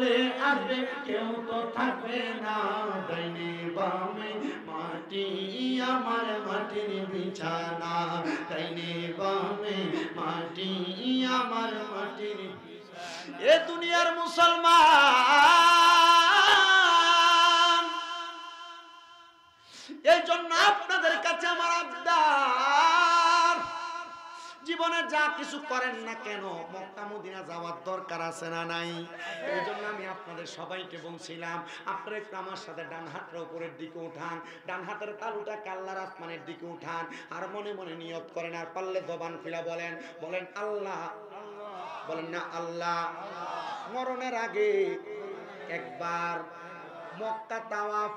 চলে আসবে কেউ তো থাকবে না ডাইনে বামে মাটি আমার মাটির বিছানা ডাইনে বামে মাটি আমার মাটির এ দুনিয়ার মুসলমান এই জন্য আপনাদের কাছে আমার আবদার জীবনে যা কিছু করেন না কেন মক্কা মদিনা যাওয়ার দরকার আছে না নাই এই জন্য আমি আপনাদের সবাইকে বলছিলাম আপনারা একটু আমার সাথে ডান হাতটা উপরের দিকে উঠান ডান হাতের তালুটা আল্লাহর আসমানের দিকে উঠান আর মনে মনে নিয়ত করেন আর পারলে জবান খুলে বলেন বলেন আল্লাহ বলেন না আল্লাহ মরণের আগে একবার মক্কা তাওয়াফ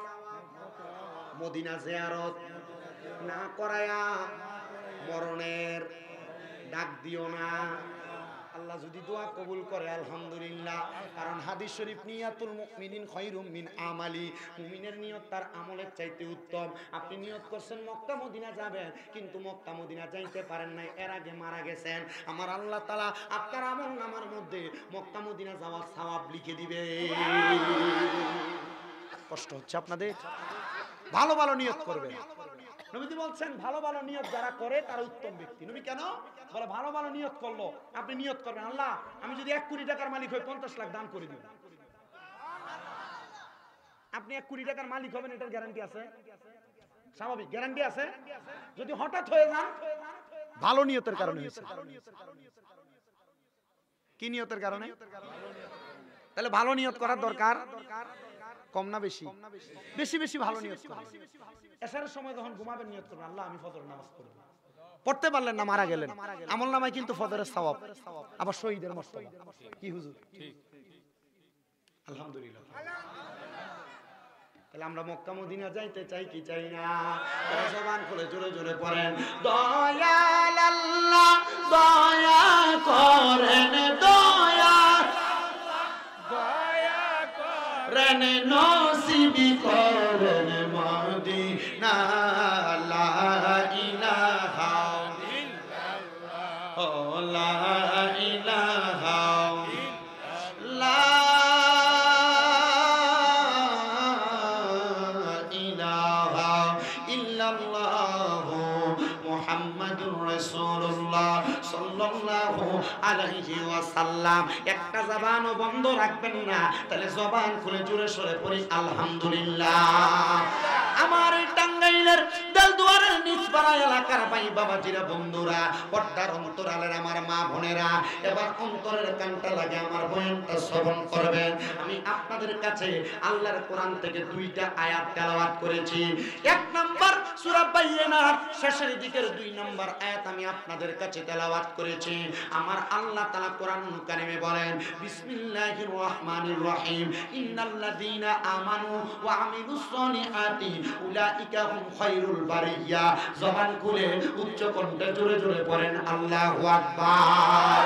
মদিনা জিয়ারত না করায়া মরণের ডাক দিও না আল্লাহ যদি দোয়া কবুল করে আলহামদুলিল্লাহ কারণ হাদিস শরীফ নিয়াতুল মুমিনিন খায়রুম মিন আমালি মুমিনের নিয়ত তার আমলের চাইতে উত্তম আপনি নিয়ত করছেন মক্কা মদিনা যাবেন কিন্তু মক্কা মদিনা যাইতে পারেন নাই এর আগে মারা গেছেন আমার আল্লাহ তাআলা আপনার আমলনামার মধ্যে মক্কা মদিনা যাওয়ার সওয়াব লিখে দিবে কষ্ট হচ্ছে আপনাদের ভালো ভালো নিয়ত করবেন নবীজি বলছেন ভালো ভালো নিয়ত যারা করে তারা উত্তম ব্যক্তি নবী কেন বলে ভালো ভালো নিয়ত করলো আপনি নিয়ত করবেন আল্লাহ আমি যদি 1 কোটি টাকার মালিক হই 50 লাখ দান করে দিব আপনি 1 কোটি টাকার মালিক হবেন এটার গ্যারান্টি আছে স্বাভাবিক গ্যারান্টি আছে যদি হঠাৎ হয়ে যান ভালো নিয়তের কারণে হয়েছে কি নিয়তের কারণে তাহলে ভালো নিয়ত করার দরকার কম না বেশি বেশি বেশি ভালো নিয়ত করবেন এশারের সময় যখন ঘুমাবেন নিয়ত করবেন আল্লাহ আমি ফজরের নামাজ পড়ব পড়তে পারলেন না মারা গেলেন আমলনামায় কিন্তু ফজরের সওয়াব আবার শহীদের মর্তবা কি হুজুর ঠিক আলহামদুলিল্লাহ তাহলে আমরা মক্কা মদিনা যাইতে চাই কি চাই না জবান খুলে জোরে জোরে পড়েন দয়াল আল্লাহ দয়া করেন দয়া করেন নসিবি করেন মদিনা লা ইলাহা ইল্লাল্লাহ লা ইলাহা ইল্লাল্লাহ মুহাম্মাদুর রাসূলুল্লাহ সাল্লাল্লাহু আলাইহি ওয়াসাল্লাম একটা জবানও বন্ধ রাখবেন না তাহলে জবান খুলে জোরে সরে পড়ি আলহামদুলিল্লাহ আমার টাঙ্গাইলের দেলদুয়ারের নিচপাড়া এলাকার ভাই বাবাজিরা বন্ধুরা পর্দার অন্তরালের আমার মা বোনেরা এবার অন্তরের কানটা লাগে আমার বয়ানটা শ্রবণ করবেন আমি আপনাদের কাছে আল্লাহর কোরআন থেকে 2টা আয়াত তেলাওয়াত করেছি এক নাম্বার সূরা বাইয়িনার শেষের দিকের 2 নাম্বার আয়াত আমি আপনাদের কাছে তেলাওয়াত করেছি আমার আল্লাহ তাআলা কোরআনুল কারীমে বলেন বিসমিল্লাহির রহমানির রহিম ইন্নাল্লাযীনা আমানু ওয়া আমিলুস সলিহাতি উলাইকা হুম খায়রুল বারিয়া জবান খুলে উচ্চ কণ্ঠে জোরে জোরে পড়েন আল্লাহু আকবার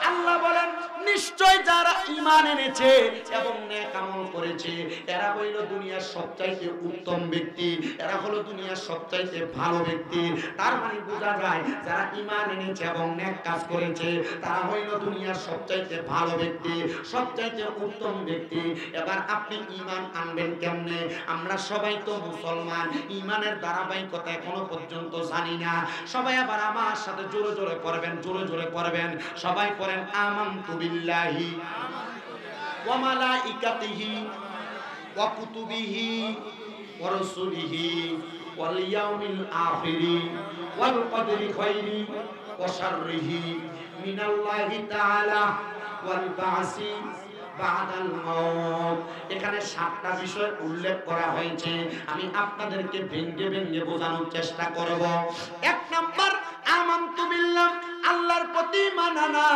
আল্লাহ বলেন নিশ্চয় যারা ঈমান এনেছে এবং নেক আমল করেছে এরা হইল দুনিয়ার সবচাইতে উত্তম ব্যক্তি এরা হলো দুনিয়ার সবচাইতে ভালো ব্যক্তি তার মানে বোঝা যায় যারা ঈমান এনেছে এবং নেক কাজ করেছে তারা হইল দুনিয়ার সবচাইতে ভালো ব্যক্তি সবচাইতে উত্তম ব্যক্তি এবার আপনি ঈমান আনবেন কেমনে আমরা সবাই তো মুসলমান ঈমানের ধারাবাহিকতা এখনো পর্যন্ত জানি না সবাই আবার আমার সাথে জোরে জোরে পড়বেন জোরে জোরে পড়বেন সবাই পড়েন আমানতু বিল্লাহি ওয়া মালাইকাতিহি ওয়া কুতুবিহি ওয়া রাসূলিহি ওয়াল ইয়াউমিল আখিরি ওয়াল কদরি খাইরি ওয়া শাররিহি মিনাল্লাহি তাআলা ওয়াল বাসি বাদাল মাউত এখানে 7টা বিষয় উল্লেখ করা হয়েছে আমি আপনাদেরকে ভেঙে ভেঙে বোঝানোর চেষ্টা করব এক নাম্বার আমানতু বিল্লাহ আল্লাহর প্রতি ঈমান আনা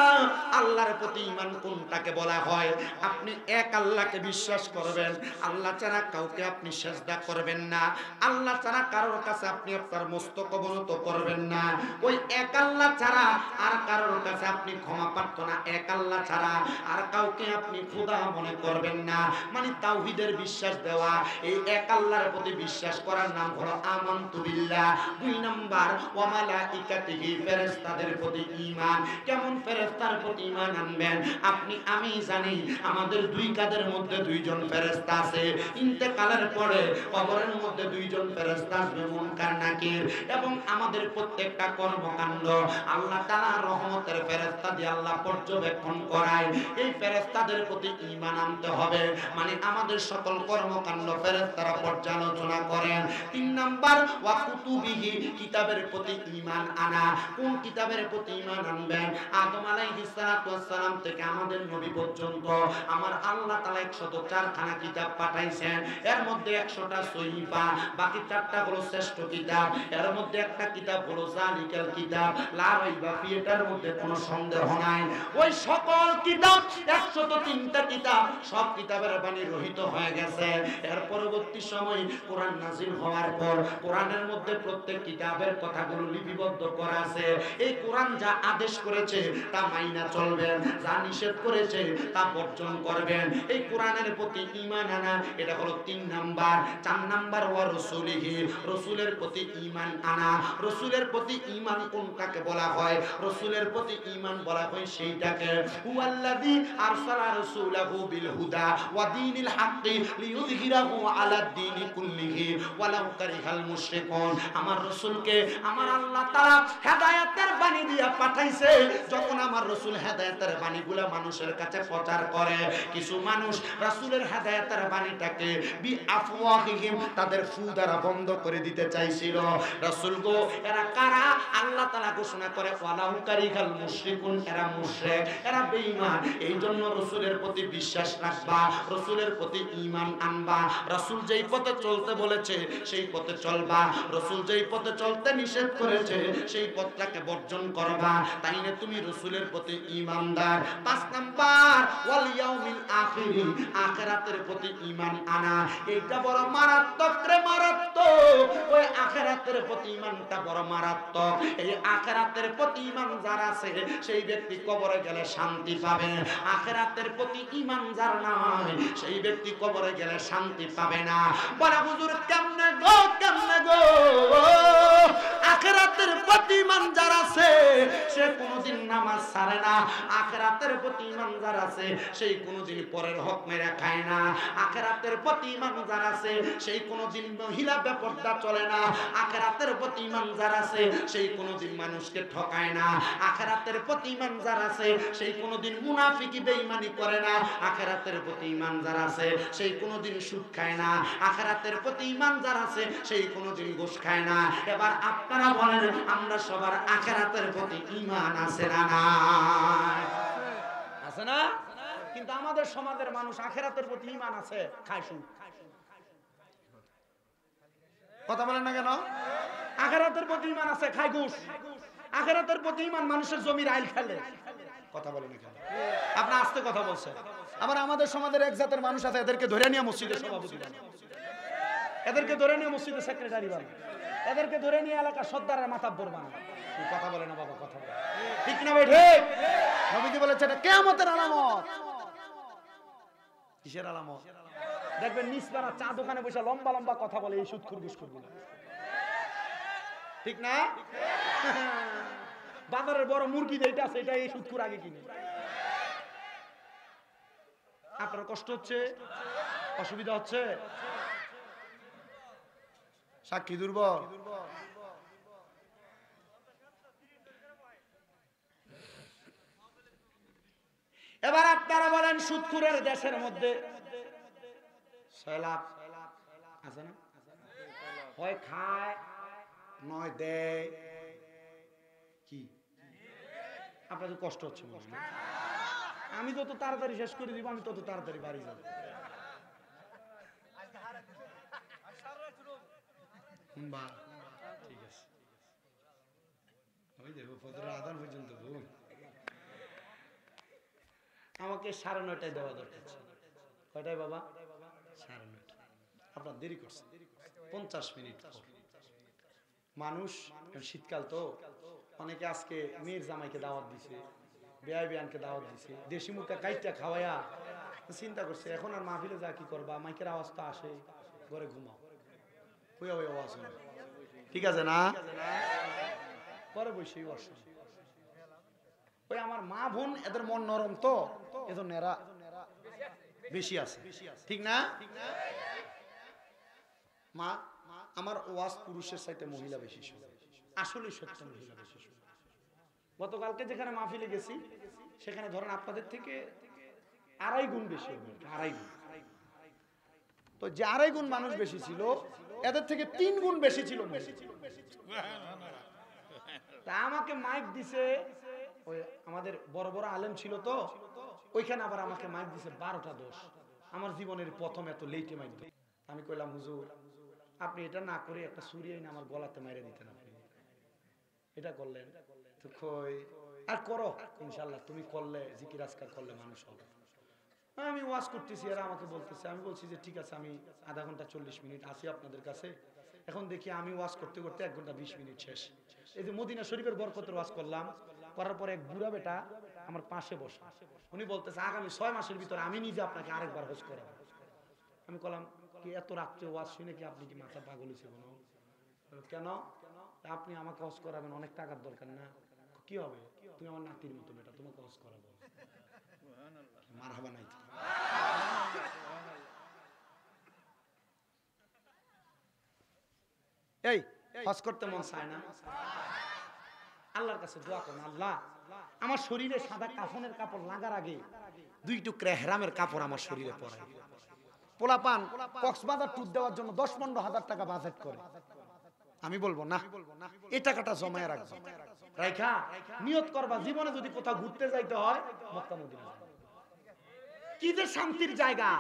আল্লাহর প্রতি ঈমান কোনটাকে বলা হয় আপনি এক আল্লাহকে বিশ্বাস করবেন আল্লাহ ছাড়া কাউকে আপনি সিজদা করবেন না আল্লাহ ছাড়া কারোর কাছে আপনি আপনার মস্তক অবনত করবেন না ওই এক আল্লাহ ছাড়া আর কারোর কাছে আপনি ক্ষমা প্রার্থনা এক আল্লাহ ছাড়া আর কাউকে আপনি খোদা মনে করবেন না মানে তাওহীদের বিশ্বাস দেওয়া এই এক আল্লাহর প্রতি বিশ্বাস করার নাম হলো আমানতু বিল্লাহ 2 নাম্বার ওয়া মালাইকাতিহি ফেরেশতাদের প্রতি প্রতি ঈমান। কেমন ফেরেশতার প্রতি ঈমান আনবেন? আপনি আমি জানি আমাদের দুই কাঁধের মধ্যে দুইজন ফেরেশতা আছে। ইন্তেকালের পরে কবরের মধ্যে দুইজন ফেরেশতা আসবে, মুনকার নাকির। এবং আমাদের প্রত্যেকটা কর্মকাণ্ড আল্লাহ তাআলা রহমতের ফেরেশতা দিয়ে আল্লাহ পর্যবেক্ষণ করায়। এই ফেরেশতাদের প্রতি ঈমান আনতে হবে, মানে আমাদের সকল কর্মকাণ্ড ফেরেশতারা পর্যালোচনা করেন। 3 নাম্বার ওয়া কুতুবিহি, কিতাবের প্রতি ঈমান আনা। কোন কিতাবের প্রতি ঈমান আনবেন? আদম আলাইহিস সালাতু ওয়াস সালাম থেকে আমাদের নবী পর্যন্ত আমার আল্লাহ তাআলা 104 খানা কিতাব পাঠাইছেন। এর মধ্যে 100টা সহিফা, বাকি 4টা হলো শ্রেষ্ঠ কিতাব। এর মধ্যে একটা কিতাব হলো জালিকাল কিতাব লা রাইবা ফি, এটার মধ্যে কোনো সন্দেহ নাই। ওই সকল কিতাব 103টা কিতাব, সব কিতাবের বাণী রহিত হয়ে গেছে। এর পরবর্তী সময় কোরআন নাযিল হওয়ার পর কোরআনের মধ্যে প্রত্যেক কিতাবের কথাগুলো লিপিবদ্ধ করা আছে। এই কোরআন যা আদেশ করেছে তা মাইনা চলবেন, যা নিষেধ করেছে তা বর্জন করবেন। এই কোরআনের প্রতি ঈমান আনা, এটা হলো 3 নাম্বার। 4 নাম্বার ওয়া রাসূলিহি, রাসূলের প্রতি ঈমান আনা। রাসূলের প্রতি ঈমান কোনটাকে বলা হয়? রাসূলের প্রতি ঈমান বলা হয় সেইটাকে হুয়াল্লাযী আরসালা রাসূলাহু বিল হুদা ওয়া দীনিল হাক্কি লিইয়ুযহিরাহু আলাদ দীনি কুল্লিহি ওয়ালাউ কারিহাল মুশরিকুন। আমার রাসূলকে আমার আল্লাহ তাআলা হেদায়েতের বাণী দিয়া পাঠাইছে। যখন আমার রাসূল হেদায়েতের বাণীগুলা মানুষের কাছে প্রচার করে, কিছু মানুষ রাসূলের হেদায়েতের বাণীটাকে বিআফওয়াহিহিম, তাদের ফু দ্বারা বন্ধ করে দিতে চাইছিল। রাসূল গো, এরা কারা? আল্লাহ তাআলা ঘোষণা করে ওয়ালাউ কারিহাল মুশরিকুন, এরা মুশরিক, এরা বেঈমান। এই জন্য রাসূলের প্রতি বিশ্বাস রাখবা, রাসূলের প্রতি ঈমান আনবা। রাসূল যেই পথে চলতে বলেছে সেই পথে চলবা, রাসূল যেই পথে চলতে নিষেধ করেছে সেই পথটাকে বর্জন করবা। তাইলে তুমি রাসূলের প্রতি ঈমানদার। 5 নাম্বার ওয়াল ইয়াউমিল আখির, আখিরাতের প্রতি ঈমান আনা। এইটা বড় মারাত্মক রে, মারাত্মক। ওই আখিরাতের প্রতি ঈমানটা বড় মারাত্মক। এই আখিরাতের প্রতি ঈমান যার আছে সেই ব্যক্তি কবরে গেলে শান্তি পাবে। আখিরাতের প্রতি ঈমান যার নাই সেই ব্যক্তি কবরে গেলে শান্তি পাবে না। বলে হুজুর কেমনে গো, কেমনে গো? আখিরাতের প্রতি ঈমান যার আছে সে কোনোদিন নামাজ ছাড়ে না। আখিরাতের প্রতি ঈমান যার আছে সেই কোনোদিন পরের হক মেরে খায় না। আখিরাতের প্রতি ঈমান যার আছে সেই কোনোদিন মহিলা বেপরদা চলে না। আখিরাতের প্রতি ঈমান যার আছে সেই কোনোদিন মানুষকে ঠকায় না। আখিরাতের প্রতি ঈমান যার আছে সেই কোনোদিন মুনাফিকি বেঈমানি করে না। আখিরাতের প্রতি ঈমান যার আছে সেই কোনোদিন সুদ খায় না। আখিরাতের প্রতি ঈমান যার আছে সেই কোনোদিন ঘুষ খায় না। এবার আপনারা বলেন, আমরা সবার আখিরাতের প্রতি ঈমান আছে না নাই? আছে না? কিন্তু আমাদের সমাজের মানুষ আখিরাতের প্রতি ঈমান আছে, খায় সুদ। কথা বলেন না কেন? আখিরাতের প্রতি ঈমান আছে, খায় ঘুষ। আখিরাতের প্রতি ঈমান মানুষের জমির আইল খেলে। কথা বলেন না কেন? আপনি আস্তে কথা বলছেন। আবার আমাদের সমাজের এক জাতের মানুষ আছে, এদেরকে ধরে নিয়ে মসজিদের সভাপতি বানায়, এদেরকে ধরে নিয়ে মসজিদের সেক্রেটারি বানায়, এদেরকে ধরে নিয়ে এলাকার সর্দারের মাতাব্বর বানায়। কথা বলে না বাবা, কথা বলে ঠিক না ভাই? ঠিক। নবীজি বলেছে এটা কিয়ামতের আলামত। কিসের আলামত? দেখবেন নিচপাড়া চা দোকানে বসে লম্বা লম্বা কথা বলে এই সুদখোর ঘুষখোরগুলো, ঠিক না? বাজারের বড় মুরগি যেটা আছে এটা এই সুদখোর আগে কিনে। আপনার কষ্ট হচ্ছে, অসুবিধা হচ্ছে? সাক্ষী দুর্বল। এবার আপনারা বলেন, সুদখোরের দেশের মধ্যে সয়লাভ আছে না? হয় খায় নয় দেয়। কি আপনাদের কষ্ট হচ্ছে? আমি যত তাড়াতাড়ি শেষ করে দিব আমি তত তাড়াতাড়ি বাড়ি যাব। ঠিক আছে, ওই দেখো আদান পর্যন্ত আমাকে 9:30টায় দেওয়া দরকার। কয়টায় বাবা? 9:30। আপনার দেরি করছে 50 মিনিট। মানুষ শীতকাল তো, অনেকে আজকে মেয়ের জামাইকে দাওয়াত দিছে, বেয়াই বেয়ানকে দাওয়াত দিছে, দেশি মুখটা কাইটটা খাওয়াইয়া চিন্তা করছে এখন আর মাহফিলে যা কি করবা, মাইকের আওয়াজ তো আসে, ঘরে ঘুমাও। ওই আওয়াজ ঠিক আছে না? পরে বসেই বসে ওই আমার মা বোন এদের মন নরম তো, এজন্য এরা বেশি আছে, ঠিক না? মা আমার ওয়াজ পুরুষের চাইতে মহিলা বেশি শুনে, আসলে সত্য, মহিলা বেশি শুনে। গতকালকে যেখানে মাহফিলে গেছি সেখানে ধরেন আপনাদের থেকে 2.5 গুণ বেশি হবে, 2.5 গুণ। তো যে 2.5 গুণ মানুষ বেশি ছিল, এদের থেকে 3 গুণ বেশি ছিল মহিলা। তা আমাকে মাইক দিছে, ওই আমাদের বড় বড় আলেম ছিল তো, ওইখানে আবার আমাকে মাইক দিছে 12টা 10। আমার জীবনের প্রথম এত লেটে মাইক। আমি কইলাম হুজুর আপনি এটা না করে একটা ছুরি এনে আমার গলাতে মেরে দিতেন, আপনি এটা করলেন তো কই আর করো ইনশাআল্লাহ, তুমি করলে জিকির আজকার করলে মানুষ হবে। আমি ওয়াজ করতেছি, এরা আমাকে বলতেছে, আমি বলছি যে ঠিক আছে আমি আধা ঘন্টা 40 মিনিট আসি আপনাদের কাছে। এখন দেখি আমি ওয়াজ করতে করতে 1 ঘন্টা 20 মিনিট শেষ। এই যে মদিনা শরীফের বরকতের ওয়াজ করলাম, করার পরে এক বুড়া বেটা আমার পাশে বসে, উনি বলতেছে আগামী 6 মাসের ভিতরে আমি নিজে আপনাকে আরেকবার হজ করাবো। আমি বললাম কি এত রাত্রে ওয়াজ শুনে কি আপনি কি মাথা পাগল হয়েছে কোনো? কেন? আপনি আমাকে হজ করাবেন, অনেক টাকার দরকার না? কি হবে, তুমি আমার নাতির মতো বেটা, তোমাকে হজ করাবো। মারহাবা নাই? এই হজ করতে মন চায় না? আল্লাহর কাছে দোয়া করুন, আল্লাহ আমার শরীরে সাদা কাফনের কাপড় লাগার আগে 2 টুকরা ইহরামের কাপড় আমার শরীরে পরাই। পোলাপান কক্সবাজার ট্যুর দেওয়ার জন্য 10-15 হাজার টাকা বাজেট করে, আমি বলবো না, এই টাকাটা জমায় রাখবা, রাইখা নিয়ত করবা জীবনে যদি কোথাও ঘুরতে যাইতে হয় মক্কা মদিনা। কি যে শান্তির জায়গা,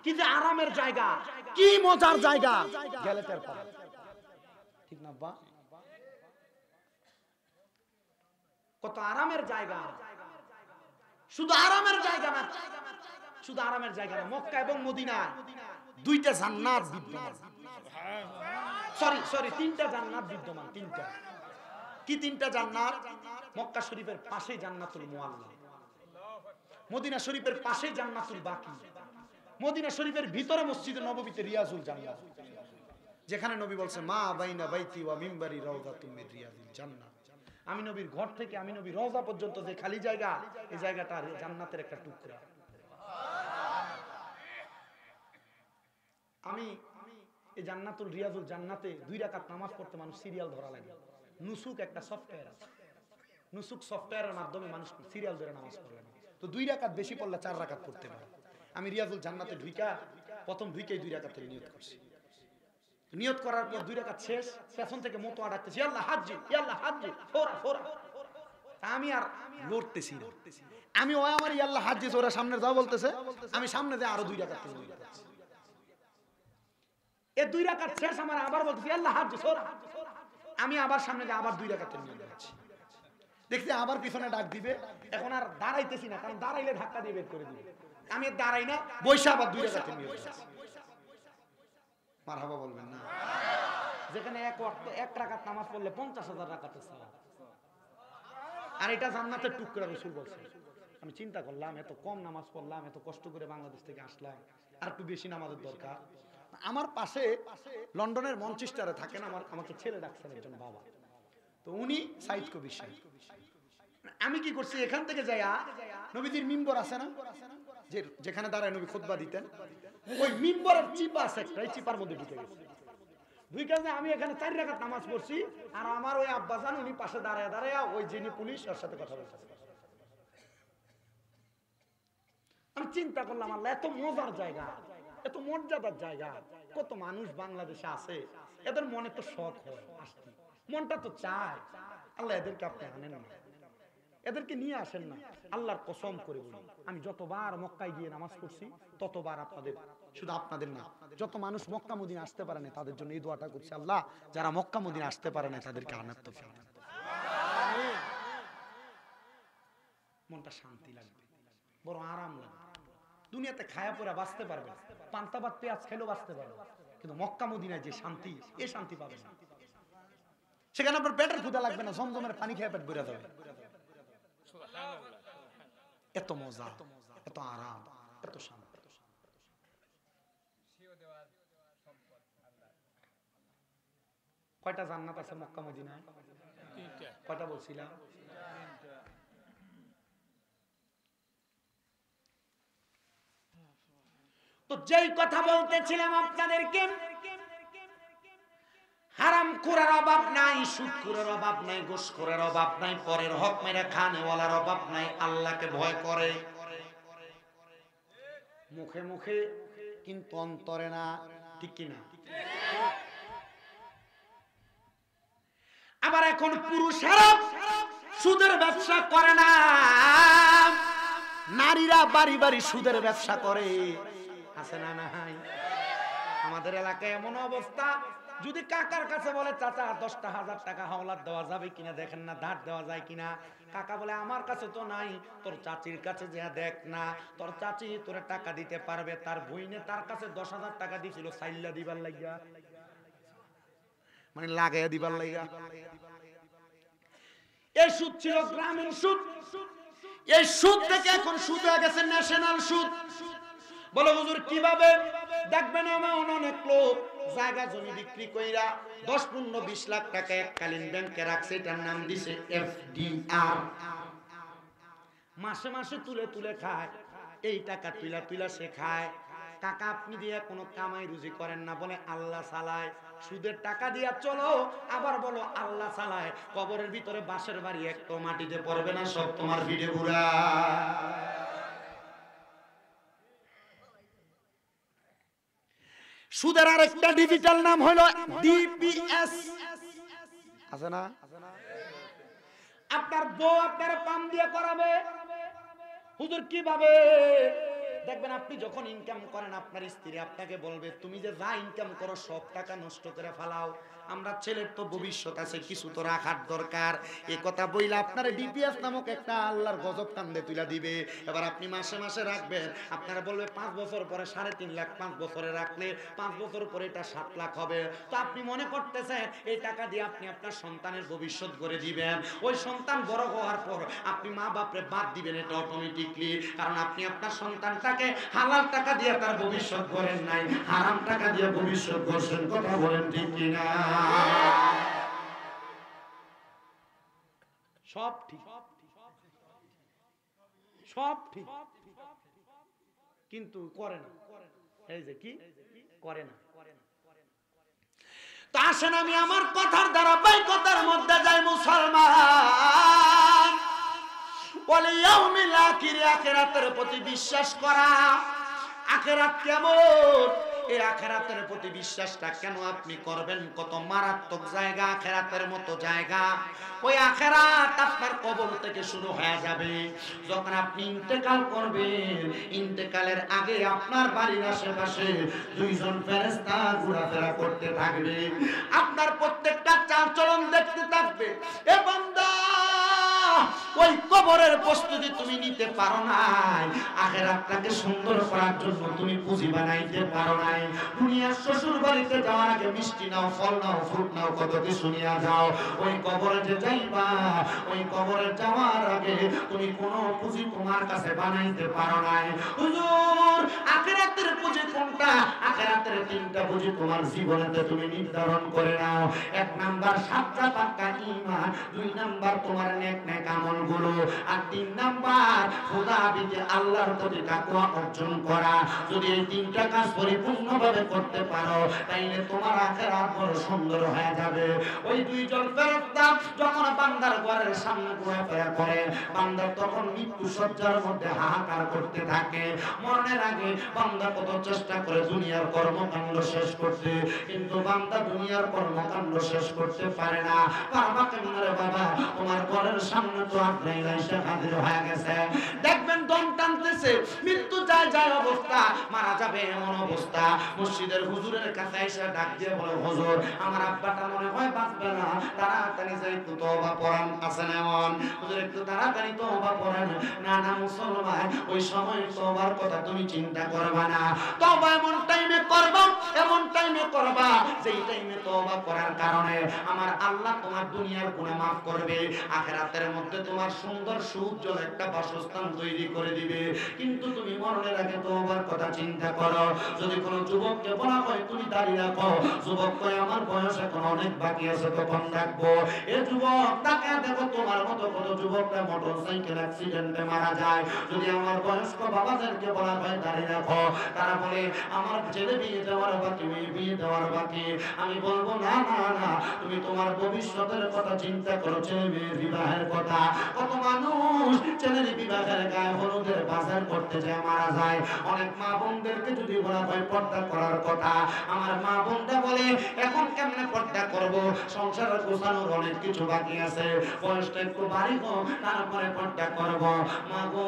কি যে আরামের জায়গা, কি মজার জায়গা, গেলে টের পাবে, ঠিক না বা? কত আরামের জায়গা, শুধু আরামের জায়গা না, শুধু আরামের জায়গা না, মক্কা এবং মদিনা 2টা জান্নাত বিদ্যমান। সরি 3টা জান্নাত বিদ্যমান, 3টা। কি 3টা জান্নাত? মক্কা শরীফের পাশে জান্নাতুল মুআল্লা, মদিনা শরীফের পাশে জান্নাতুল বাকি, মদিনা শরীফের ভিতরে মসজিদে নববীতে রিয়াজুল জান্নাত, যেখানে নবী বলছে মা বাইনা বাইতি ওয়া মিম্বারি রাউযাতুম মির রিয়াজিল জান্নাত। আমি নবীর ঘর থেকে আমি নবীর রওজা পর্যন্ত যে খালি জায়গা, এই জায়গাটা জান্নাতের একটা টুকরা। আমি এই জান্নাতুল রিয়াজুল জান্নাতে 2 রাকাত নামাজ পড়তে মানুষ সিরিয়াল ধরা লাগে। নুসুক একটা সফটওয়্যার আছে, নুসুক সফটওয়্যারের মাধ্যমে মানুষ সিরিয়াল ধরে নামাজ পড়ে না। তো 2 রাকাত বেশি পড়লে 4 রাকাত পড়তে পারে। আমি রিয়াজুল জান্নাতে ঢুইকা প্রথম ঢুইকেই 2 রাকাতের নিয়ত করছি। নিয়ত করার পর 2 রাকাত শেষ, পেছন থেকে মতো আড়াতেছি আল্লাহ হাজ্জি আল্লাহ হাজ্জি ফোরা ফোরা। আমি আর লড়তেছি না, আমি ওই আমার আল্লাহ হাজ্জি ওরা সামনে যাও বলতেছে, আমি সামনে দিয়ে আরো 2 রাকাত নিয়ত করছি। এই 2 রাকাত শেষ, আমার আবার বলতেছি আল্লাহ হাজ্জি ফোরা, আমি আবার সামনে দিয়ে আবার 2 রাকাতের নিয়ত করছি। দেখছি আবার পিছনে ডাক দিবে, এখন আর দাঁড়াইতেছি না, কারণ দাঁড়াইলে ধাক্কা দিয়ে বের করে দিবে। আমি দাঁড়াই না, বৈশা আবার 2 রাকাতের নিয়ত করছি। মারহাবা বলবেন না? যেখানে 1 রাকাত নামাজ পড়লে 50,000 রাকাতের সওয়াব, আর এটা জান্নাতের টুকরা রাসূল বলছেন। আমি চিন্তা করলাম এত কম নামাজ পড়লাম, এত কষ্ট করে বাংলাদেশ থেকে আসলাম, আর একটু বেশি নামাজের দরকার। আমার পাশে লন্ডনের মনচেস্টারে থাকেন, আমাকে ছেলে ডাকছেন একজন বাবা, তো উনি সাইদ কবির সাহেব। আমি কি করছি, এখান থেকে যাইয়া নবীজির মিম্বর আছে না, যেখানে দাঁড়ায় নবী খুতবা দিতেন, ওই মিম্বরের চিপা আছে একটা, এই চিপার মধ্যে ঢুকে গেছে। আমি এখানে 4 রাকাত নামাজ পড়ছি, আর আমার ওই আব্বাজান উনি পাশে দাঁড়ায় দাঁড়ায় ওই যিনি পুলিশ ওর সাথে কথা বলতেছে। আমি চিন্তা করলাম আল্লাহ এত মজার জায়গা, এত মর্যাদার জায়গা, কত মানুষ বাংলাদেশে আছে, এদের মনে তো শখ হয় আসতে, মনটা তো চায়, আল্লাহ এদেরকে আপনি আনেন না, এদেরকে নিয়ে আসেন না। আল্লাহর কসম করে বলি, আমি যতবার মক্কায় গিয়ে নামাজ পড়ছি ততবার আপনাদের, শুধু আপনাদের না, যত মানুষ মক্কা মদিনা আসতে পারে না তাদের জন্য এই দোয়াটা করছি, আল্লাহ যারা মক্কা মদিনা আসতে পারে না তাদেরকে আনার তৌফিক দান। মনটা শান্তি লাগবে, বড় আরাম লাগবে। দুনিয়াতে খায়া পড়া বাঁচতে পারবে, পান্তা ভাত পেঁয়াজ খেলেও বাঁচতে পারবে, কিন্তু মক্কা মদিনায় যে শান্তি, এই শান্তি পাবে না। সেখানে আপনার পেটের ক্ষুধা লাগবে না, জমজমের পানি খেয়ে পেট ভরে যাবে। এত মজা, এত আরাম, এত শান্তি। কয়টা জান্নাত আছে মক্কা মদিনায়? কয়টা বলছিলাম? তো যেই কথা বলতেছিলাম আপনাদেরকে, হারামখোরের অভাব নাই, সুদখোরের অভাব নাই, ঘুষখোরের অভাব নাই, পরের হক মেরে খানেওয়ালার অভাব নাই, আল্লাহকে ভয় করে মুখে মুখে কিন্তু অন্তরে না, ঠিক কিনা? আবার এখন পুরুষেরা সুদের ব্যবসা করে না, নারীরা বাড়ি বাড়ি সুদের ব্যবসা করে, আছে না নাই? আমাদের এলাকায় এমন অবস্থা, যদি কাকার কাছে বলে চাচা 10,000 টাকা হাওলাত দেওয়া যাবে কিনা দেখেন না, ধার দেওয়া যায় কিনা, কাকা বলে আমার কাছে তো নাই, তোর চাচির কাছে যা দেখ না, তোর চাচি তোরে টাকা দিতে পারবে, তার বইনে তার কাছে 10,000 টাকা দিছিল সাইল্লা দিবার লাগিয়া, মানে লাগাইয়া দিবার লাগিয়া। এই সুদ ছিল গ্রামীণ সুদ, এই সুদ থেকে এখন সুদ হয়ে গেছে ন্যাশনাল সুদ। বলো হুজুর কিভাবে? দেখবেন এমন অনেক লোক জায়গা জমি বিক্রি কইরা 10, 15, 20 লাখ টাকা এককালীন ব্যাংকে রাখছে, এটার নাম দিছে এফডিআর। মাসে মাসে তুলে তুলে খায়, এই টাকা তুইলা তুইলা সে খায়। কাকা আপনি দিয়ে কোনো কামাই রুজি করেন না, বলে আল্লাহ চালায়। সুদের টাকা দিয়া চলো, আবার বলো আল্লাহ চালায়। কবরের ভিতরে বাঁশের বাড়ি একটা মাটিতে পড়বে না, সব তোমার ভিড়ে বুড়া। সুদের আরেকটা ডিজিটাল নাম হলো ডিপিএস, আছে না? আপনার বউ আপনার পাম দিয়ে করাবে। হুজুর কিভাবে? দেখবেন আপনি যখন ইনকাম করেন, আপনার স্ত্রী আপনাকে বলবে তুমি যে যা ইনকাম করো সব টাকা নষ্ট করে ফেলাও, আমরা ছেলের তো ভবিষ্যৎ আছে, কিছু তো রাখার দরকার। এই কথা বইলে আপনার ডিপিএস নামক একটা আল্লাহর গজব কান্দে তুলে দিবে। এবার আপনি মাসে মাসে রাখবেন, আপনারা বলবে 5 বছর পরে 3.5 লাখ, 5 বছরে রাখলে 5 বছর পরে এটা 7 লাখ হবে। তো আপনি মনে করতেছেন এই টাকা দিয়ে আপনি আপনার সন্তানের ভবিষ্যৎ করে দিবেন। ওই সন্তান বড় হওয়ার পর আপনি মা বাপরে বাদ দিবেন, এটা অটোমেটিকলি। কারণ আপনি আপনার সন্তানটাকে হালাল টাকা দিয়ে তার ভবিষ্যৎ করেন নাই, হারাম টাকা দিয়ে ভবিষ্যৎ করছেন। কথা বলেন ঠিক কিনা? সব ঠিক, সব ঠিক, কিন্তু করে না। এই যে কি করে না। তো আসেন আমি আমার কথার ধারাবাহিকতার মধ্যে যাই। মুসলমান, ওয়াল ইয়াউমিল আখির, আখিরাতের প্রতি বিশ্বাস করা। আখিরাত কেমন? এই আখিরাতের প্রতি বিশ্বাসটা কেন আপনি করবেন? কত মারাত্মক জায়গা আখিরাতের মতো জায়গা। ওই আখিরাত আপনার কবর থেকে শুরু হয়ে যাবে যখন আপনি ইন্তেকাল করবেন। ইন্তেকালের আগে আপনার বাড়ির আশেপাশে 2 জন ফেরেশতা ঘোরাফেরা করতে থাকবে, আপনার প্রত্যেকটা চালচলন দেখতে থাকবে। এ বান্দা, ওই কবরের প্রস্তুতি তুমি নিতে পারো নাই, আখিরাতটাকে সুন্দর করার জন্য তুমি পুঁজি বানাইতে পারো নাই। দুনিয়ার শ্বশুর বাড়িতে যাওয়ার আগে মিষ্টি নাও, ফল নাও, ফ্রুট নাও, কত কিছু নিয়ে যাও। ওই কবরে যে যাইবা, ওই কবরে যাওয়ার আগে তুমি কোনো পুঁজি তোমার কাছে বানাইতে পারো নাই। হুজুর, আখিরাতের পুঁজি কোনটা? আখিরাতের 3টা পুঁজি তোমার জীবনেতে তুমি নির্ধারণ করে নাও। 1 নাম্বার সাতটা পাক্কা ঈমান, 2 নাম্বার তোমার নেক নেক আমলগুলো, আর 3 নাম্বার খোদা বিতে আল্লাহর প্রতি তাকওয়া অর্জন করা। যদি এই 3টা কাজ পরিপূর্ণভাবে করতে পারো, তাইলে তোমার আখিরাত বড় সুন্দর হয়ে যাবে। ওই 2 জন ফেরেশতা যখন বান্দার ঘরের সামনে ঘোরাফেরা করে, বান্দা তখন মৃত্যু সজ্জার মধ্যে হাহাকার করতে থাকে। মরণের আগে বান্দা কত চেষ্টা করে দুনিয়ার কর্মকাণ্ড শেষ করতে, কিন্তু বান্দা দুনিয়ার কর্মকাণ্ড শেষ করতে পারে না। পারবা কেমন রে বাবা? তোমার ঘরের সামনে তো আপনাই এসে হাজির হয়ে গেছে। দেখবেন দম টানতেছে, মৃত্যু যায় যায় অবস্থা, মারা যাবে এমন অবস্থা। মসজিদের হুজুরের কাছে এসে ডাক দিয়ে বলে, হুজুর আমার আব্বাটা মনে হয় বাঁচবে না, তাড়াতাড়ি যাই একটু তওবা পড়ান। আছে না এমন? হুজুর একটু তাড়াতাড়ি তওবা পড়ান। না না মুসলমান, ওই সময় তওবার কথা তুমি চিন্তা করবা না, তওবা এমন টাইমে করবা এমন টাইমে করবা যেই টাইমে তওবা করার কারণে আমার আল্লাহ তোমার দুনিয়ার গুনাহ maaf করবে, আখিরাতের মধ্যে তোমার সুন্দর সুউজ্জ্বল একটা বাসস্থান তৈরি করে দিবে। কিন্তু তুমি মরণের আগে তওবার কথা চিন্তা করো। যদি কোনো যুবককে বলা হয় তুমি দাঁড়িয়ে রাখো, যুবক কয় আমার বয়স এখন অনেক বাকি আছে, তখন রাখবো। এ যুবক তাকে দেখো, তোমার মতো কত যুবকরা মোটরসাইকেল অ্যাক্সিডেন্টে মারা যায়। যদি আমার বয়স্ক বাবাদেরকে বলা হয় দাঁড়িয়ে রাখো, তারা বলে আমার ছেলে বিয়ে দেওয়ার বাকি, মেয়ে বিয়ে দেওয়ার বাকি। আমি বলবো না না না, তুমি তোমার ভবিষ্যতের কথা চিন্তা করো, ছেলে মেয়ের বিবাহের কথা। কত মানুষ ছেলের বিবাহের গায়ে হলুদের বাজার করতে যায় মারা যায়। অনেক মা বোনদেরকে যদি বলা হয় পর্দা করার কথা, আমার মা বোনরা বলে এখন কেমনে পর্দা করব, সংসার গোছানোর অনেক কিছু বাকি আছে, বয়সটা একটু বাড়ি হোক তারপরে পর্দা করব। মা গো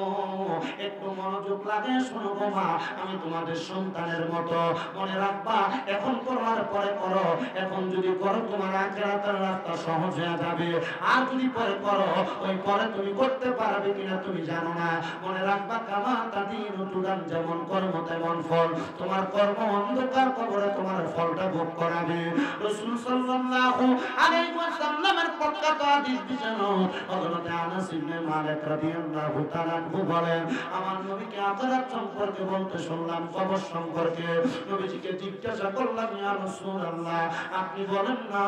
একটু মনোযোগ লাগে, শোনো গো মা, আমি তোমাদের সন্তানের মতো, মনে রাখবা এখন করার পরে করো। এখন যদি করো তোমার আখিরাতের রাস্তা সহজ হয়ে যাবে, আর যদি পরে করো ওই পরে তুমি করতে পারবে কিনা তুমি জানো না। মনে রাখবা কামা তাদিন তুদান, যেমন কর্ম তেমন ফল। তোমার কর্ম অন্ধকার কবরে তোমার ফলটা ভোগ করাবে। রাসূল সাল্লাল্লাহু আলাইহি ওয়াসাল্লামের প্রখ্যাত হাদিস বিজানো হযরত আনাস ইবনে মালিক রাদিয়াল্লাহু তাআলা বলেন, আমার নবীকে আখিরাত সম্পর্কে বলতে শুনলাম, কবর সম্পর্কে। নবীজিকে জিজ্ঞাসা করলাম, ইয়া রাসূলুল্লাহ আপনি বলেন না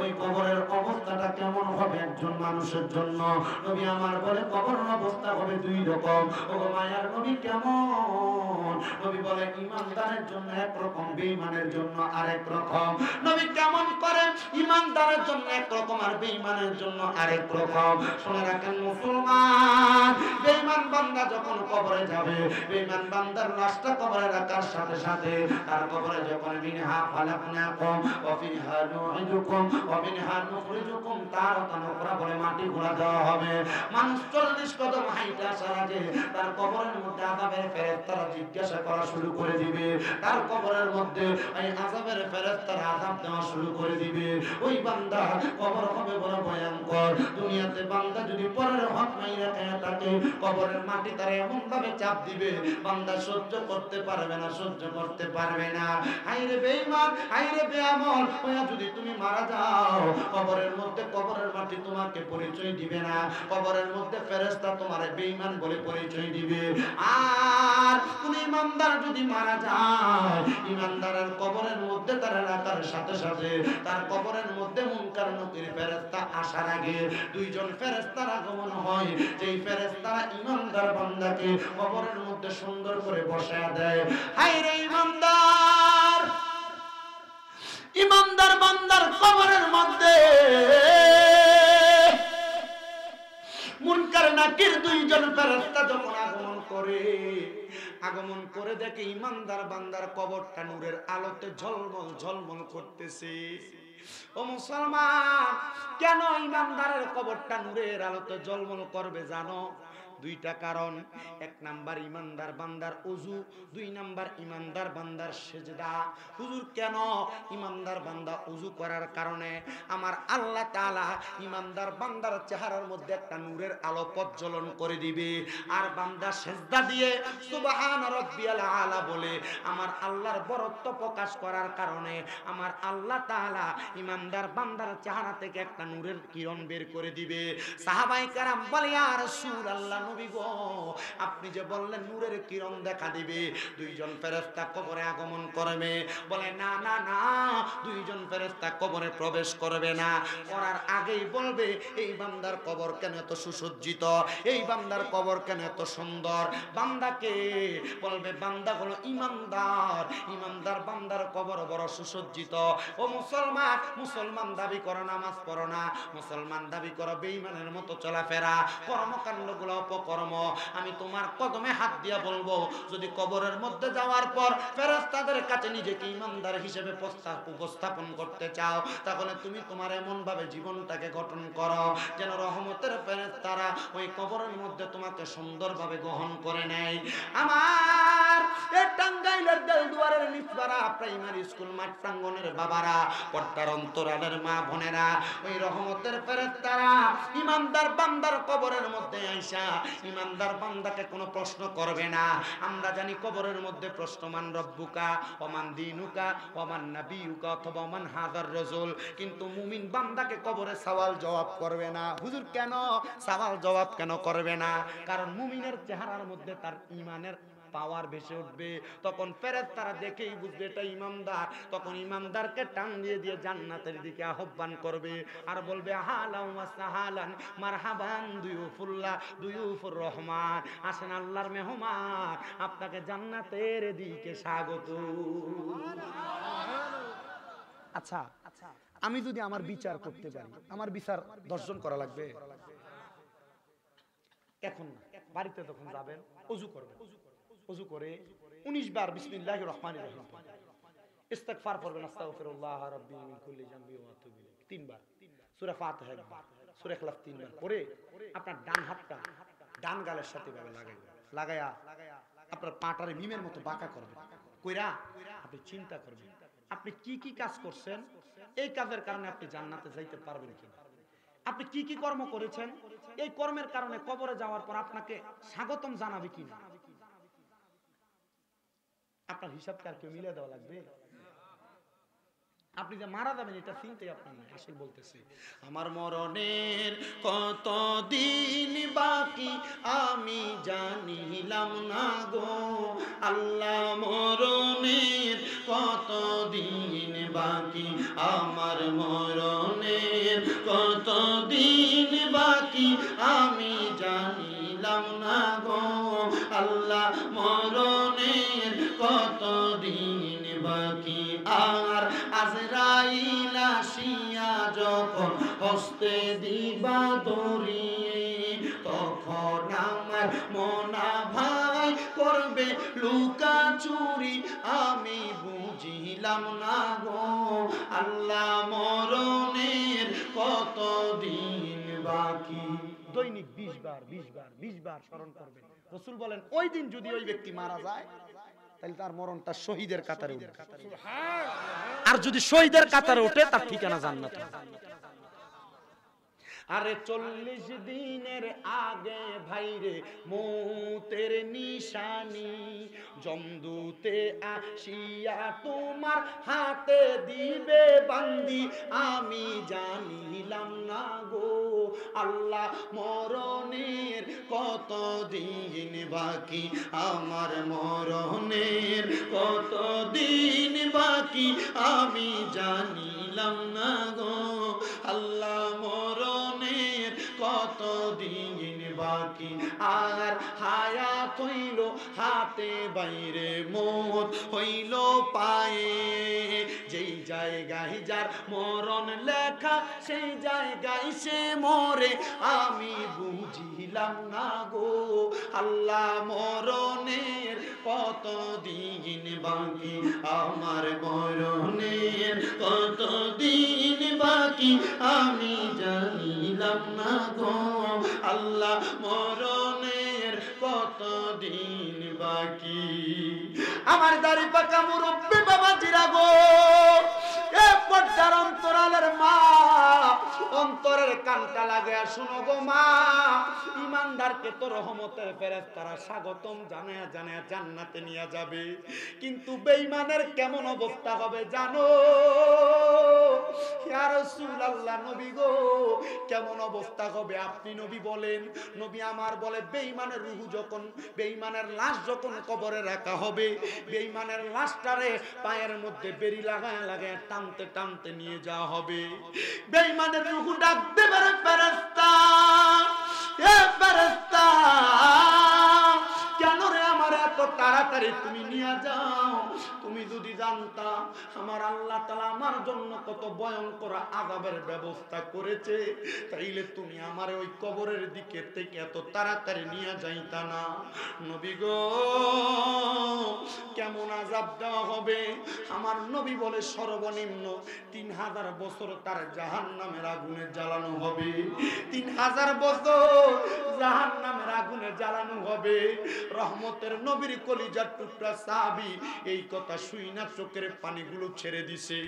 ওই কবরের অবস্থাটা কেমন হবে একজন মানুষের জন্য? নবী আমার বলে কবরের অবস্থা হবে দুই রকম। ও মায়ার নবী কেমন? নবী বলে ঈমানদারের জন্য এক রকম, বেঈমানের জন্য আরেক রকম। নবী কেমন করেন? ঈমানদারের জন্য এক রকম আর বেঈমানের জন্য আরেক রকম। শুনে রাখেন মুসলমান, বেঈমান বান্দা যখন কবরে যাবে, বেঈমান বান্দার লাশটা কবরে রাখার সাথে সাথে তার কবরে যখন মিনহা খালাকনাকুম ওয়া ফিহা নুঈদুকুম ওয়া মিনহা নুখরিজুকুম তারাতান উখরা বলে মাটি ঘোরা দেওয়া হবে। মানুষ 40 কদম হাইটা আসার আগে তার কবরের মধ্যে আযাবের ফেরেশতারা জিজ্ঞাসা করা শুরু করে দিবে। তার কবরের মধ্যে এই আযাবের ফেরেশতারা আযাব দেওয়া শুরু করে দিবে। ওই বান্দা কবর হবে বড় ভয়ঙ্কর। দুনিয়াতে বান্দা যদি পরের হক মাইরা খায় থাকে, কবরের মাটি তার এমন ভাবে চাপ দিবে বান্দা সহ্য করতে পারবে না, সহ্য করতে পারবে না। হায়রে বেঈমান, হায়রে বেআমল হইয়া যদি তুমি মারা যাও, কবরের মধ্যে কবরের মাটি তোমাকে পরিচয় দিবে না। কবরের মধ্যে ফেরেশতা তোমার বেঈমান বলে পরিচয় দিবে। আর তুমি ইমানদার যদি মারা যায়, ইমানদারের কবরের মধ্যে তার রাখার সাথে সাথে তার কবরের মধ্যে মুনকার নকির ফেরেশতা আসার আগে দুইজন ফেরেশতার আগমন হয়। যেই ফেরেশতারা ইমানদার বান্দাকে কবরের মধ্যে সুন্দর করে বসায়া দেয়। হায়রে ইমানদার, ইমানদার বান্দার কবরের মধ্যে মুনকার নাকির দুইজন ফেরেশতা যখন আগমন করে দেখে ইমানদার বান্দার কবরটা নূরের আলোতে ঝলমল ঝলমল করতেছে। ও মুসলমান, কেন ইমানদারের কবরটা নূরের আলোতে ঝলমল করবে জানো? দুইটা কারণ। এক নাম্বার ইমানদার বান্দার ওযু, দুই নাম্বার ইমানদার বান্দার সিজদা। হুজুর কেন? ইমানদার বান্দা ওযু করার কারণে আমার আল্লাহ তাআলা ইমানদার বান্দার চেহারার মধ্যে একটা নূরের আলো প্রজ্বলন করে দিবে। আর বান্দা সিজদা দিয়ে সুবহান রাব্বিয়াল আলা বলে আমার আল্লাহর বরত্ব প্রকাশ করার কারণে আমার আল্লাহ তাআলা ইমানদার বান্দার চেহারা থেকে একটা নূরের কিরণ বের করে দিবে। সাহাবায়ে কেরাম বলে, ইয়া রাসূলুল্লাহ নবী গো, আপনি যে বললেন নূরের কিরণ দেখা দিবে, দুইজন ফেরেশতা কবরে আগমন করবে। বলে না না না, দুইজন ফেরেশতা কবরে প্রবেশ করবে না, করার আগেই বলবে এই বান্দার কবর কেন এত সুসজ্জিত, এই বান্দার কবর কেন এত সুন্দর। বান্দাকে বলবে বান্দা হলো ইমানদার, ইমানদার বান্দার কবর বড় সুসজ্জিত। ও মুসলমান, মুসলমান দাবি করো নামাজ পড়ো না, মুসলমান দাবি করো বেঈমানের মতো চলাফেরা, কর্মকাণ্ডগুলো অপকর্ম। আমি তোমার কদমে হাত দিয়া বলবো, যদি কবরের মধ্যে যাওয়ার পর ফেরেশতাদের কাছে নিজেকে ইমানদার হিসেবে উপস্থাপন করতে চাও, তাহলে তুমি তোমার এমন ভাবে জীবনটাকে গঠন করো যেন রহমতের ফেরেশতারা ওই কবরের মধ্যে তোমাকে সুন্দরভাবে গ্রহণ করে নেয়। আমার এই টাঙ্গাইল টাঙ্গাইলের দেলদুয়ারের মিসবারা প্রাইমারি স্কুল মাঠ প্রাঙ্গণের বাবারা, পর্দার অন্তরালের মা বোনেরা, ওই রহমতের ফেরেশতারা ইমানদার বান্দার কবরের মধ্যে আইসা ইমানদার বান্দাকে কোনো প্রশ্ন করবে না। আমরা জানি কবরের মধ্যে প্রশ্ন মান রব্বুকা ওমান দিনুকা ওমান নাবিয়ুকা অথবা ওমান হাদার রাসূল, কিন্তু মুমিন বান্দাকে কবরে সওয়াল জবাব করবে না। হুজুর কেন সওয়াল জবাব কেন করবে না? কারণ মুমিনের চেহারার মধ্যে তার ঈমানের পাওয়ার ভেসে উঠবে, তখন ফেরেশতারা দেখেই বুঝবে এটা ইমানদার, তখন ইমানদারকে টান দিয়ে দিয়ে জান্নাতের দিকে আহ্বান করবে আর বলবে আহলান ওয়া সাহালান মারহাবান দুয়ুফুল্লাহ দুয়ুফুর রহমান, আসেন আল্লাহর মেহমান, আপনাকে জান্নাতের দিকে স্বাগত। আচ্ছা, আমি যদি আমার বিচার করতে পারি, আমার বিচার 10 জন করা লাগবে? এখন না, বাড়িতে তখন যাবেন, ওযু করবেন, ওযু করে 19 বার বিসমিল্লাহির রহমানির রহিম ইস্তিগফার করবেন, আস্তাগফিরুল্লাহ রাব্বি মিন কুল্লি যামবি ওয়া আতুবু ইলাইহি 3 বার, সূরা ফাতিহা একবার, সূরা ইখলাস 3 বার করে আপনার ডান হাতটা ডান গালের সাথে ভাবে লাগায়া আপনার পাটারে মিমের মতো বাঁকা করবেন, কইরা আপনি চিন্তা করবেন আপনি কি কি কাজ করছেন, এই কাজের কারণে আপনি জান্নাতে যাইতে পারবেন কিনা, আপনি কি কি কর্ম করেছেন, এই কর্মের কারণে কবরে যাওয়ার পর আপনাকে স্বাগতম জানাবে কিনা, আপনার হিসাবকে আর কেউ মিলে দেওয়া লাগবে? আপনি যে মারা যাবেন এটা চিন্তাই আপনার নাই। আসল বলতেছে আমার মরণের কত দিন বাকি আমি জানিলাম না গো আল্লাহ, মরণের কত দিন বাকি আমার মরণের কত দিন বাকি আমি জানিলাম না গো আল্লাহ, মরণের কত দিন বাকি। আর আজরাইল আসিয়া যখন হস্তে দিবা ধরিয়ে, তখন আমার মনা ভাই করবে লুকা চুরি আমি বুঝিলাম না গো আল্লাহ, মরণের কত দিন বাকি। দৈনিক 20 বার 20 বার 20 বার স্মরণ করবেন। রাসূল বলেন ওই দিন যদি ওই ব্যক্তি মারা যায় তাহলে তার মরণটা শহীদের কাতারে উঠবে, আর যদি শহীদের কাতারে ওঠে তার ঠিকানা জান্নাত। আরে 40 দিনের আগে ভাইরে মৌতের নিশানি জমদূতে আসিয়া তোমার হাতে দিবে বান্দি আমি জানিলাম না গো আল্লাহ, মরণের কত দিন বাকি আমার মরণের কত দিন বাকি আমি জানিলাম না গো আল্লাহ, মরণের কত দিন বাকি। আর হায়াত হইল হাতে বাইরে মৌত হইল পায়ে, যেই জায়গায় যার মরণ লেখা সেই জায়গায় সে মরে আমি বুঝিলাম না গো আল্লাহ, মরণের কত দিন বাকি আমার মরণের কত দিন বাকি আমি জানিলাম না গো আল্লাহ, মরণের কত দিন বাকি। আমার দাড়ি পাকা মুরব্বি বাবাজিরা গো, এ পর্দার অন্তরালের মা, অন্তরের কানটা লাগে শুনো গো মা, ইমানদারকে তো রহমতের ফেরেশতারা স্বাগতম জানায়া জানায়া জান্নাতে নিয়ে যাবে, কিন্তু বেঈমানের কেমন অবস্থা হবে জানো? ইয়া রাসূলুল্লাহ নবী গো কেমন অবস্থা হবে আপনি নবী বলেন? নবী আমার বলে বেঈমানের রূহ যখন, বেঈমানের লাশ যখন কবরে রাখা হবে, বেঈমানের লাশটারে পায়ের মধ্যে বেরি লাগায় লাগায় টানতে টানতে নিয়ে যাওয়া হবে, বেঈমানের রূহ ডাক দেবে রে ফেরেশতা, এ ফেরেশতা কেন রে আমার এত তাড়াতাড়ি তুমি নিয়ে যাও? তুমি যদি জানতা আমার আল্লাহ তাআলা আমার জন্য কত ভয়ঙ্কর আযাবের ব্যবস্থা করেছে, তাইলে তুমি আমার ওই কবরের দিকে থেকে এত তাড়াতাড়ি নিয়ে যাইতা না। নবী গো কেমন আযাব দেওয়া হবে? আমার নবী বলে সর্বনিম্ন 3000 বছর তার জাহান্নামের আগুনে জ্বালানো হবে, 3000 বছর জাহান্নামের আগুনে জ্বালানো হবে। রহমতের নবীর কলিজার টুকরা সাহাবী এই কথা শুইনা চোখের পানিগুলো ছেড়ে দিছে।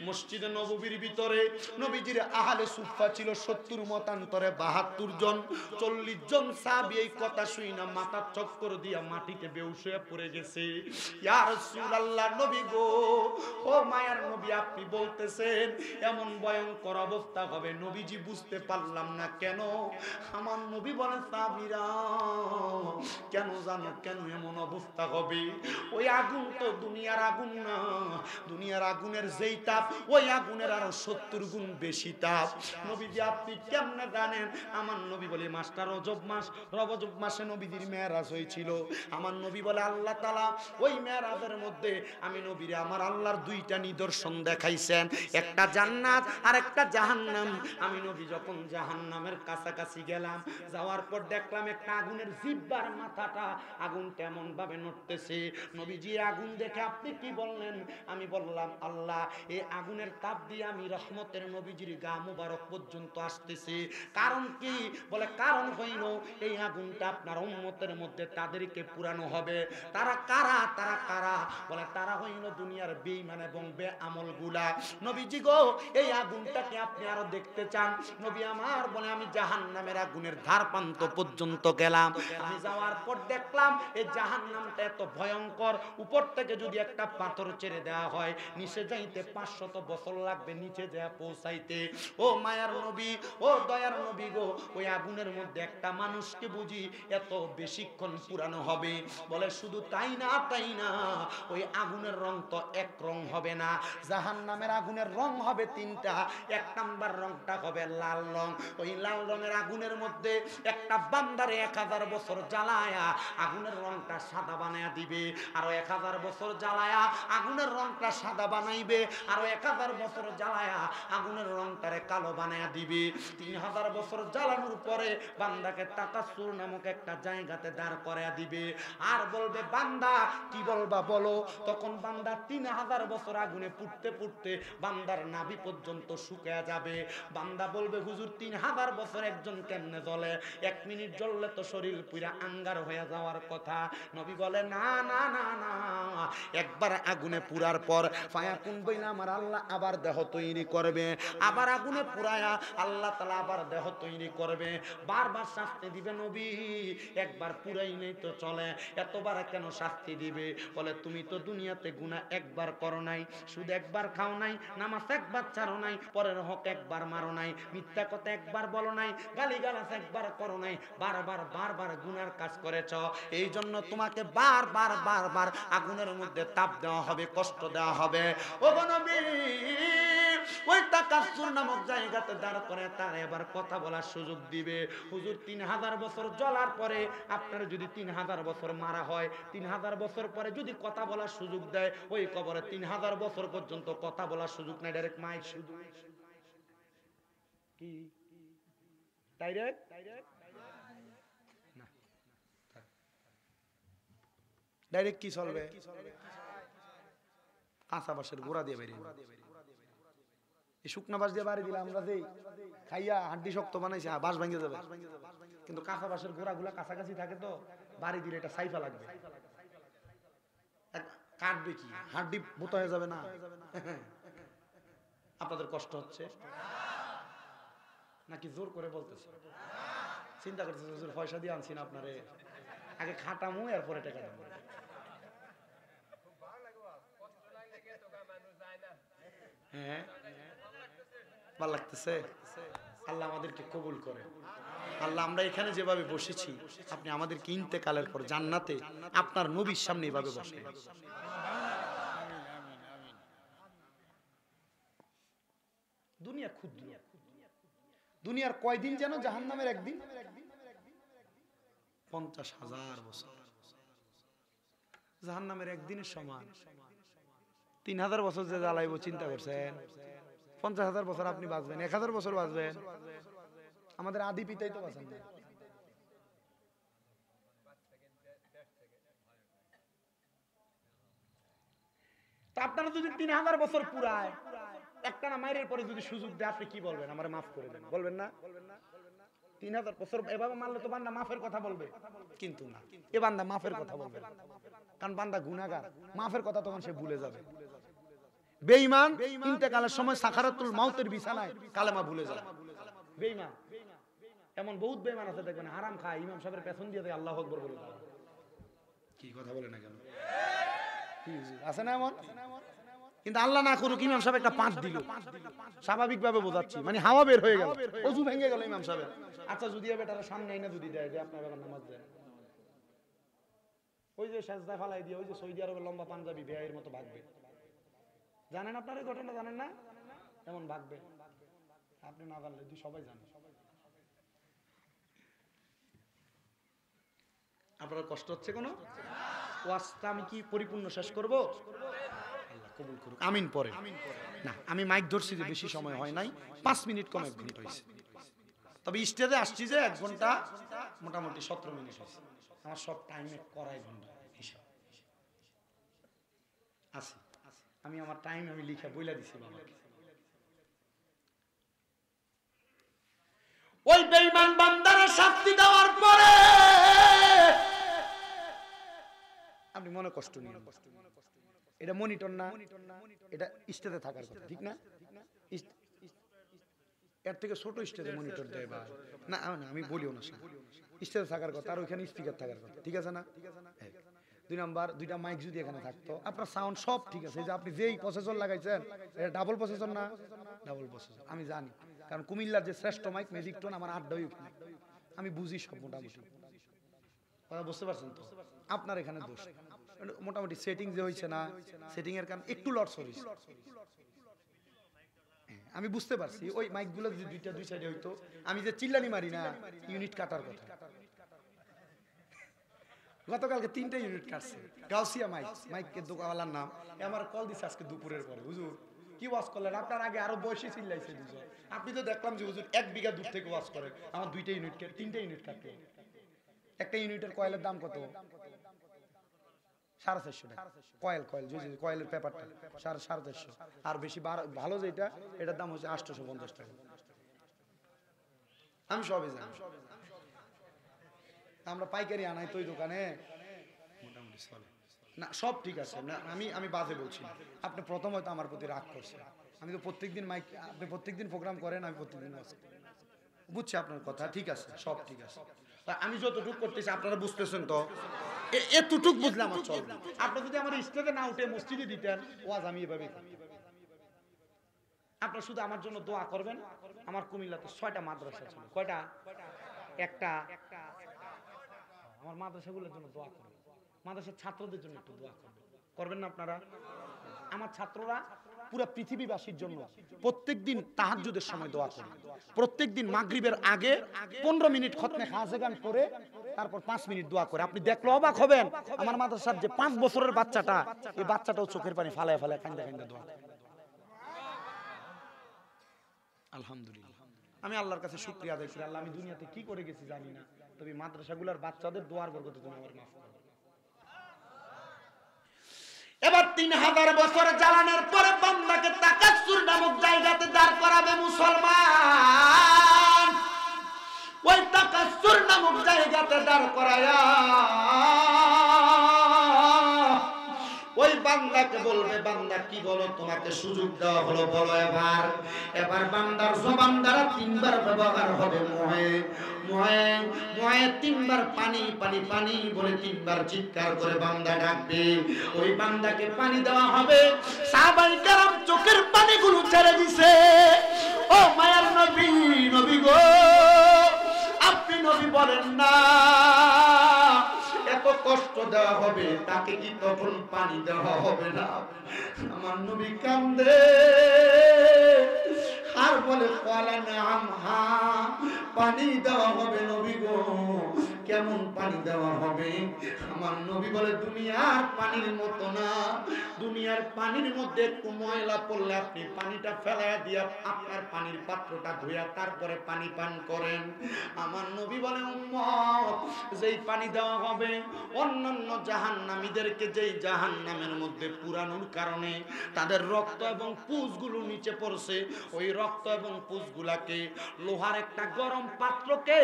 মসজিদে নববীর ভিতরে নবীজির আহলে সুফফা ছিল 70, মতান্তরে 72 জন। 40 জন সাহাবী এই কথা শুইনা মাথা চক্কর দিয়া মাটিতে বেহুশ হয়ে পড়ে গেছে। ইয়া রাসূলুল্লাহ, নবী গো, ও মায়ার নবী, আপনি বলতেছেন এমন ভয়ঙ্কর অবস্থা হবে। নবীজি বুঝতে পারলাম না কেন। আমার নবী বলে, সাহাবীরা কেন জানো কেন এমন অবস্থা হবে? ওই আগুন তো দুনিয়ার আগুন না, দুনিয়ার আগুনের যেই তাপ ওই আগুনের আরো 70 গুণ বেশি তাপ। নবীজি আপনি কেমনে জানেন? আমার নবী বলে, মাসটা রজব মাস, রজব মাসে নবীজির মেরাজ হয়েছিল। আমার নবী বলে, আল্লাহ তাআলা ওই মেরাজের মধ্যে আমি নবীরে আমার আল্লাহর 2টা নিদর্শন দেখাইছেন, একটা জান্নাত আর একটা জাহান্নাম। আমি নবী যখন জাহান্নামের কাছাকাছি গেলাম, যাওয়ার পর দেখলাম একটা আগুনের জিহ্বার মাথাটা আগুন তেমন ভাবে নড়তেছে। নবীজি আগুন দেখে আপনি কি বললেন? আমি বললাম, আল্লাহ এই আগুনের তাপ দিয়ে আমি রহমতের নবীজির গা মুবারক পর্যন্ত আসতেছি। কারণ কি? বলে, কারণ হইল এই আগুনটা আপনার উম্মতের মধ্যে তাদেরকে পুরানো হবে। তারা কারা? তারা কারা? বলে, তারা হইল দুনিয়ার বেঈমান এবং বেআমলগুলা। নবীজি গো, এই আগুনটাকে আপনি আরো দেখতে চান? নবী আমার বলে, আমি জাহান্নামের আগুনের ধার প্রান্ত পর্যন্ত গেলাম। আমি যাওয়ার পর দেখলাম এই জাহান্নামটা এত ভয়ঙ্কর, উপর থেকে যদি একটা পাথর ছেড়ে দেওয়া হয় নিচে যাইতে 500 বছর লাগবে নিচে যা পৌঁছাইতে। ও মায়ার নবী, ও দয়ার নবী গো, ওই আগুনের মধ্যে একটা মানুষকে বুঝি এত বেশিক্ষণ পুরানো হবে? বলে, শুধু তাই না, তাই না, ওই আগুনের রং তো এক রং হবে না। জাহান্নামের আগুনের রং হবে 3টা। 1 নাম্বার রংটা হবে লাল রং। ওই লাল রঙের আগুনের মধ্যে একটা বান্দারে 1000 বছর জ্বালায়া আগুনের রংটা সাদা বানায়া দিবে, আরো 1000 বছর জ্বালায়া আগুনের রংটা সাদা বানাইবে, আরো 1000 বছর জ্বালায়া আগুনের রংটারে কালো বানায়া দিবে। 3000 বছর জ্বালানোর পরে বান্দাকে তাকাসুর নামক একটা জায়গাতে দাঁড় করায়া দিবে, আর বলবে, বান্দা কি বলবা বলো? তখন বান্দা 3000 বছর আগুনে পুড়তে পুড়তে বান্দার নাভি পর্যন্ত শুকিয়ে যাবে। বান্দা বলবে, হুজুর 3000 বছর একজন কেমনে জ্বলে? 1 মিনিট জ্বললে তো শরীর পুরা আঙ্গার হয়ে যাওয়ার কথা। নবী বলে, না না না না, একবার আগুনে পুরার পর ফায়াকুন বইনা আমার আল্লাহ আবার দেহ তৈরি করবে, আবার আগুনে পুরায়া আল্লাহ তাআলা আবার দেহ তৈরি করবে, বারবার শাস্তি দিবে। নবী একবার পুরাই নেই তো চলে, এতবার কেন শাস্তি দিবে? বলে, তুমি তো দুনিয়াতে গুনাহ একবার করো নাই, সুদ একবার খাও নাই, নামাজ একবার ছাড়ো নাই, পরের হক একবার মারো নাই, মিথ্যা কথা একবার বলো নাই, গালিগালাজ একবার করো নাই, বারবার বারবার গুনার কাজ করেছ। এই জন্য তোমাকে বারবার বারবার আগুনের মধ্যে তাপ দেওয়া হবে, কষ্ট দেওয়া হবে। ও নবী, ওই তাকাসসুর নামক জায়গাতে দাঁড় করে তার এবার কথা বলার সুযোগ দিবে। হুজুর 3000 বছর জ্বলার পরে আপনার যদি 3000 বছর মারা হয়, 3000 বছর পরে যদি কথা বলার সুযোগ দেয়, ওই কবরে 3000 বছর পর্যন্ত কথা বলার সুযোগ নাই, ডাইরেক্ট মাইক শুধু। কি ডাইরেক্ট না, ডাইরেক্ট কি চলবে? কাঁচা বাঁশের গোড়া দিয়ে বেরিয়ে, এই শুকনা বাঁশ দিয়ে বাড়ি দিলে আমরা যেই খাইয়া হাড্ডি শক্ত বানাইছি, বাঁশ ভেঙে যাবে। কিন্তু কাঁচা বাঁশের গোড়াগুলা কাছাকাছি থাকে তো বাড়ি দিলে এটা সাইফা লাগবে, কাটবে কি, হাড্ডি বোতা হয়ে যাবে না? আপনাদের কষ্ট হচ্ছে নাকি জোর করে বলতেছে? চিন্তা করতেছে, হুজুর পয়সা দিয়ে আনছি না আপনারে, আগে খাটামু এরপরে টাকা দেবো। হ্যাঁ, ভালো লাগতেছে? আল্লাহ আমাদেরকে কবুল করে। আল্লাহ, আমরা এখানে যেভাবে বসেছি আপনি আমাদেরকে ইন্তেকালের পর জান্নাতে আপনার নবীর সামনে এভাবে বসে। দুনিয়া ক্ষুদ্র, দুনিয়ার কয়দিন যেন জাহান্নামের একদিন 50,000 বছর, জাহান্নামের একদিনের সমান। 3000 বছর যে জ্বালাইব চিন্তা করছেন? 50,000 বছর আপনি বাঁচবেন, 1000 বছর বাঁচবেন। আমাদের আদি পিতাই তো বাঁচেন না। তা আপনারা যদি 3000 বছর পুরায় একটা না মাইরের পরে যদি সুযোগ দেয়, আপনি কি বলবেন? আমারে মাফ করে দেন, বলবেন না? 3000 বছর এভাবে মারলে তো বান্দা মাফের কথা বলবে, কিন্তু না, এ বান্দা মাফের কথা বলবে। কারণ বান্দা গুনাহগার, মাফের কথা তখন সে ভুলে যাবে। বেঈমান ইন্তেকালের সময় সাকারাতুল মাউতের বিছানায় কালেমা ভুলে যায়। বেঈমান এমন বহুত বেঈমান আছে দেখবেন, হারাম খায়, ইমাম সাহেবের পেছন দিয়ে দেয় আল্লাহু আকবার বলে। কি কথা বলে না কেন? আছে না এমন? কিন্তু আল্লাহ না করুক ইমাম সাহেব একটা পাঁচ দিল, স্বাভাবিকভাবে বোঝাচ্ছি, মানে হাওয়া বের হয়ে গেল, ওযু ভেঙে গেল ইমাম সাহেবের। আচ্ছা যদি বেটারা সামনে আইনা যদি দেয় যে আপনার বেলা নামাজ দেয়, ওই যে সাজদা ফালাই দিয়ে ওই যে সৌদি আরবের লম্বা পাঞ্জাবি বেয়াইয়ের মতো ভাগবে, জানেন আপনারা এই ঘটনা? জানেন না? এমন ভাগবে, আপনি না জানলে সবাই জানে। আপনার কষ্ট হচ্ছে কোনো? ওয়াজটা আমি কি পরিপূর্ণ শেষ করব? আল্লাহ কবুল করুক, আমিন পরে। না আমি মাইক ধরছি যে বেশি সময় হয় নাই, 5 মিনিট কম 1 ঘন্টা হয়েছে। তবে স্টেজে আসছি যে 1 ঘন্টা মোটামুটি 17 মিনিট হয়েছে। আমার সব টাইমে করাই ঘন্টা হিসাব আছে। আমি আমার টাইম আমি লিখে বইলা দিছি বাবাকে। ওই বেঈমান বান্দারা শাস্তি দেওয়ার পরে আপনি মনে কষ্ট নিন, এটা মনিটর না, এটা স্টেজে থাকার কথা, ঠিক না? এর থেকে ছোট স্টেজে মনিটর দেয় ভাই, না আমি বলিও না, স্টেজে থাকার কথা, আর ওইখানে স্পিকার থাকার কথা, ঠিক আছে না? 2 নাম্বার 2টা মাইক যদি এখানে থাকতো, আপনার সাউন্ড সব ঠিক আছে, এই যে আপনি যেই প্রসেসর লাগাইছেন এটা ডাবল প্রসেসর না? ডাবল প্রসেসর, আমি জানি, কারণ কুমিল্লার যে শ্রেষ্ঠ মাইক ম্যাজিক টোন আমার আড্ডাই ওখানে, আমি বুঝি সব মোটামুটি। কথা বুঝতে পারছেন তো? আপনার এখানে দোষ মোটামুটি সেটিং যে হয়েছে না, সেটিং এর কারণে একটু লটস হয়েছে, আমি বুঝতে পারছি। ওই মাইকগুলো যদি 2টা 2 সাইডে হইতো, আমি যে চিল্লানি মারি না, ইউনিট কাটার কথা, গতকালকে 3টা ইউনিট কাটছে। গাউসিয়া মাইকের দোকানওয়ালার নাম আমার কল দিছে আজকে দুপুরের পরে, হুজুর কি ওয়াজ করলেন? আপনার আগে আরো বয়সী চিল্লাইছে দুজন, আপনি তো দেখলাম যে হুজুর 1 বিঘা দূর থেকে ওয়াজ করেন, আমার 2টা ইউনিট 3টা ইউনিট কাটলো। একটা ইউনিটের কয়েলের দাম কত? 450 টাকা। কয়েল যে কয়েলের পেপারটা 450, আর বেশি ভালো যেটা এটার দাম হচ্ছে 850 টাকা। আমি সবই জানি, আমরা পাইকারি আনাই তো ওই দোকানে, মোটামুটি চলে না, সব ঠিক আছে না। আমি বাজে বলছি না, আপনি প্রথম হয়তো আমার প্রতি রাগ করছেন, আমি তো প্রত্যেকদিন মাইক, আপনি প্রত্যেকদিন প্রোগ্রাম করেন, আমি প্রত্যেকদিন বুঝছি আপনার কথা, ঠিক আছে, সব ঠিক আছে। আমি যতটুক করতেছি আপনারা বুঝতেছেন তো, এতটুক বুঝলে আমার চলবে। আপনি যদি আমার স্টেজে না উঠে মসজিদে দিতেন ওয়াজ, আমি এভাবে আপনারা শুধু আমার জন্য দোয়া করবেন। আমার কুমিল্লাতে 6টা মাদ্রাসা ছিল। কয়টা? একটা। আমার মাদ্রাসাগুলোর জন্য দোয়া করবেন, মাদ্রাসার ছাত্রদের জন্য একটু দোয়া করবেন, করবেন না আপনারা? আমার ছাত্ররা পুরো পৃথিবীবাসীর জন্য প্রত্যেকদিন তাহাজ্জুদের সময় দোয়া করে, প্রত্যেকদিন মাগরিবের আগে 15 মিনিট খতমে খাজেগান করে তারপর 5 মিনিট দোয়া করে। আপনি দেখলে অবাক হবেন, আমার মাদ্রাসার যে 5 বছরের বাচ্চাটা, এই বাচ্চাটাও চোখের পানি ফালায় ফালায় কান্দা কান্দা দোয়া করে। আলহামদুলিল্লাহ, আমি আল্লাহর কাছে শুকরিয়া আদায় করি। আল্লাহ, আমি দুনিয়াতে কি করে গেছি জানি না, তবে মাদ্রাসাগুলোর বাচ্চাদের দোয়ার বরকতে তুমি আমার মাফ করো। এবার 3000 বছর জ্বালানোর পরে বান্দাকে তাকাসসুর নামক জায়গাতে দাঁড় করাবে মুসলমান। ওই তাকাসসুর নামক জায়গাতে দাঁড় করায়া ওই বান্দাকে বলবে, বান্দা কি বলো, তোমাকে সুযোগ দেওয়া হলো, বলো এবার বান্দার জবান দ্বারা 3বার ব্যবহার হবে মোহে মোহে মোহে, 3বার পানি পানি পানি বলে 3বার চিৎকার করে বান্দা ডাকবে। ওই বান্দাকে পানি দেওয়া হবে। সাহাবায়ে কেরাম চোখের পানিগুলো ছেড়ে দিছে। ও মায়ার নবী, নবী গো, আপনি নবী বলেন না এত কষ্ট দেওয়া হবে, তাকে কি তখন পানি দেওয়া হবে না? আমার নবী কান্দে আর বলে, ক্বালা নাম, হ্যাঁ পানি দেওয়া হবে নবী গো। কেমন পানি দেওয়া হবে? আমার নবী বলে, দুনিয়ার পানির মতো না। দুনিয়ার পানির মধ্যে একটু ময়লা পড়লে আপনি পানিটা ফেলাইয়া দিয়া আপনার পানির পাত্রটা ধুইয়া তারপরে পানি পান করেন। আমার নবী বলে, উম্মত, যেই পানি দেওয়া হবে অন্যান্য জাহান্নামীদেরকে, যেই জাহান্নামের মধ্যে পুরানোর কারণে তাদের রক্ত এবং পুঁজগুলো নিচে পড়ছে, ওই রক্ত এবং পুঁজগুলাকে লোহার একটা গরম পাত্রকে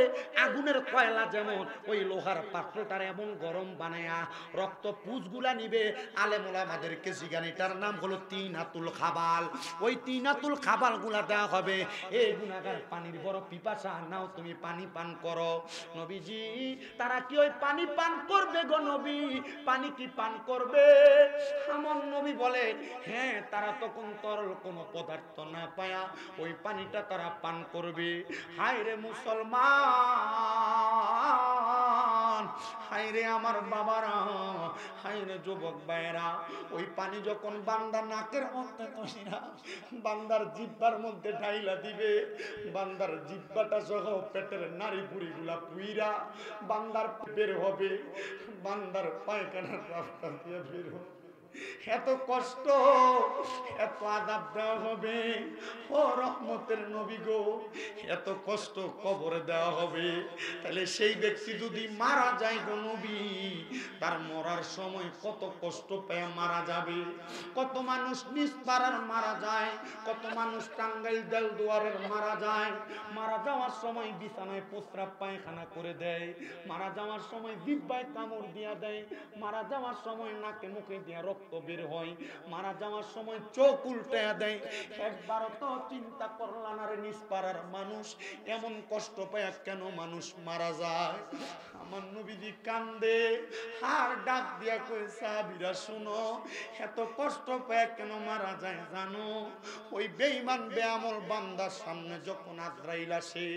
আগুনের কয়লা যেমন ওই লোহার পাত্রটার এমন গরম বানায়া রক্ত পুজগুলা নিবে। আলেম ওলামাদেরকে জিগানিটার নাম হলো তিনাতুল খাবাল। ওই তিনাতুল খাবাল গুলা দেওয়া হবে। এই গুনাহগার পানির বড় পিপাসা, নাও তুমি পানি পান করো। নবীজি তারা কি ওই পানি পান করবে গো নবী? পানি কি পান করবে? আমার নবী বলে হ্যাঁ, তারা তখন তরল কোনো পদার্থ না পায়া ওই পানিটা তারা পান করবে। হায় রে মুসলমান, হায় রে আমার বাবারা, হায় রে যুবক ভাইরা, ওই পানি যখন বান্দা নাকের মধ্যে তৈরা বান্দার জিহ্বার মধ্যে ঢাইলা দিবে, বান্দার জিহ্বাটা সহ পেটের নাড়ি বুড়িগুলা পুইরা বান্দার বের হবে, বান্দার পায়খানার রাস্তা দিয়ে বের হবে। এত কষ্ট, এত আযাব দেওয়া হবে ও রহমতের নবী গো, এত কষ্ট কবরে দেওয়া হবে। তাহলে সেই ব্যক্তি যদি মারা যায় গো নবী, তার মরার সময় কত কষ্ট পেয়ে মারা যাবে। কত মানুষ নিজ পাড়ার মারা যায়, কত মানুষ টাঙ্গাইল দেলদুয়ারের মারা যায়। মারা যাওয়ার সময় বিছানায় প্রস্রাব পায়খানা করে দেয়, মারা যাওয়ার সময় জিহ্বায় কামড় দিয়া দেয়, মারা যাওয়ার সময় নাকে মুখে দিয়া রক্ত বের হয়, মারা যাওয়ার সময় চোখ উল্টায়া দেয়। একবারও তো চিন্তা করলাম না রে নিজ পাড়ার মানুষ এমন কষ্ট পায় কেন মানুষ মারা যায়? আমার নবীজি কান্দে আর ডাক দিয়া কই সাহাবীরা শুনো, এত কষ্ট পায় কেন মারা যায় জানো? ওই বেঈমান বেআমল বান্দার সামনে যখন আজরাইল আসে,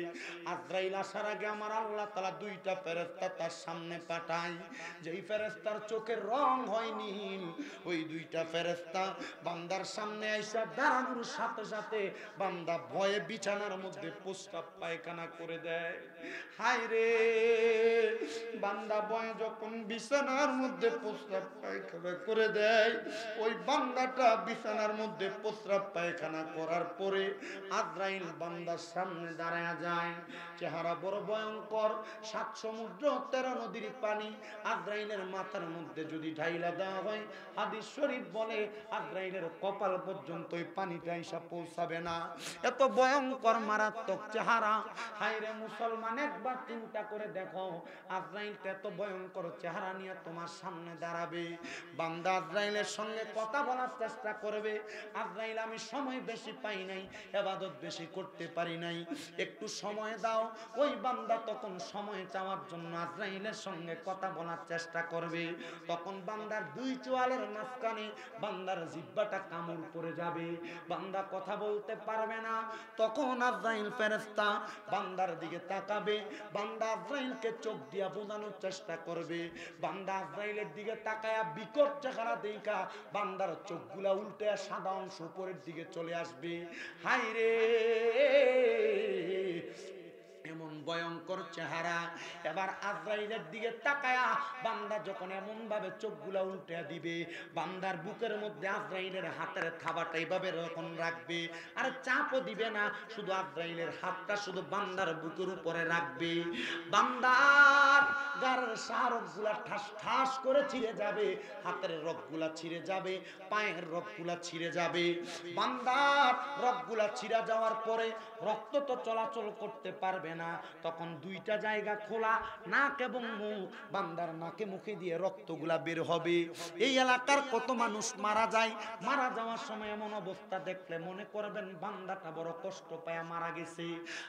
আজরাইল আসার আগে আমার আল্লাহ তাআলা দুইটা ফেরেশতা তার সামনে পাঠায়। যেই ফেরেশতার চোখের রং হয় নীল, ওই দুইটা ফেরেশতা বান্দার সামনে আইসা দাঁড়ানোর সাথে সাথে বান্দা ভয়ে বিছানার মধ্যে প্রস্রাব পায়খানা করে দেয়। হায় রে, বান্দা ভয়ে যখন বিছানার মধ্যে প্রস্রাব পায়খানা করে দেয়, ওই বান্দাটা বিছানার মধ্যে প্রস্রাব পায়খানা করার পরে আজরাইল বান্দার সামনে দাঁড়ায়া যায়। চেহারা বড় ভয়ঙ্কর, 7 সমুদ্র 13 নদীর পানি আজরাইলের মাথার মধ্যে যদি ঢাইলা দেওয়া হয়, হাদিস শরীফ বলে আজরাইলের কপাল পর্যন্ত ওই পানিটা এসে পৌঁছাবে না। এত ভয়ঙ্কর মারাত্মক চেহারা। হায় রে মুসলমান, একবার চিন্তা করে দেখো, আজরাইলটা এত ভয়ঙ্কর চেহারা নিয়ে তোমার সামনে দাঁড়াবে। বান্দা আজরাইলের সঙ্গে কথা বলার চেষ্টা করবে, আজরাইল আমি সময় বেশি পাই নাই, ইবাদত বেশি করতে পারি নাই, একটু সময় দাও। ওই বান্দা তখন সময় চাওয়ার জন্য আজরাইলের সঙ্গে কথা বলার চেষ্টা করবে। তখন বান্দার দুই চোয়ালের মাঝখানে বান্দার জিহ্বাটা কামড় পড়ে যাবে, বান্দা কথা বলতে পারবে না। তখন আজরাইল ফেরেশতা বান্দার দিকে তাকাবে, বান্দা আজরাইলকে চোখ দিয়া বোঝানোর চেষ্টা করবে। বান্দা আজরাইলের দিকে তাকায়া বিকট চেহারা দেখা বান্দার চোখগুলা উল্টে সাদা অংশ উপরের দিকে চলে আসবে। হায় রে, এমন ভয়ঙ্কর চেহারা। এবার আজরাইলের দিকে তাকায়া বান্দা যখন এমন ভাবে চোখগুলা উল্টে দিবে, বান্দার বুকের মধ্যে আজরাইলের হাতের থাবাটা এইভাবে যখন রাখবে, আর চাপও দিবে না, শুধু আজরাইলের হাতটা শুধু বান্দার বুকের উপরে রাখবে, বান্দার গায়ের শাহরগগুলা ঠাস ঠাস করে ছিঁড়ে যাবে, হাতের রগগুলা ছিঁড়ে যাবে, পায়ের রগগুলা ছিঁড়ে যাবে। বান্দার রগগুলা ছিঁড়া যাওয়ার পরে রক্ত তো চলাচল করতে পারবে না, তখন দুইটা জায়গা খোলা, নাক এবং মুখ, বান্দার নাকে মুখে দিয়ে রক্তগুলা বের হবে। এই এলাকার কত মানুষ মারা যায়, মারা যাওয়ার সময় এমন অবস্থা দেখলে মনে করবেন বান্দাটা বড় কষ্ট পায় মারা গেছে।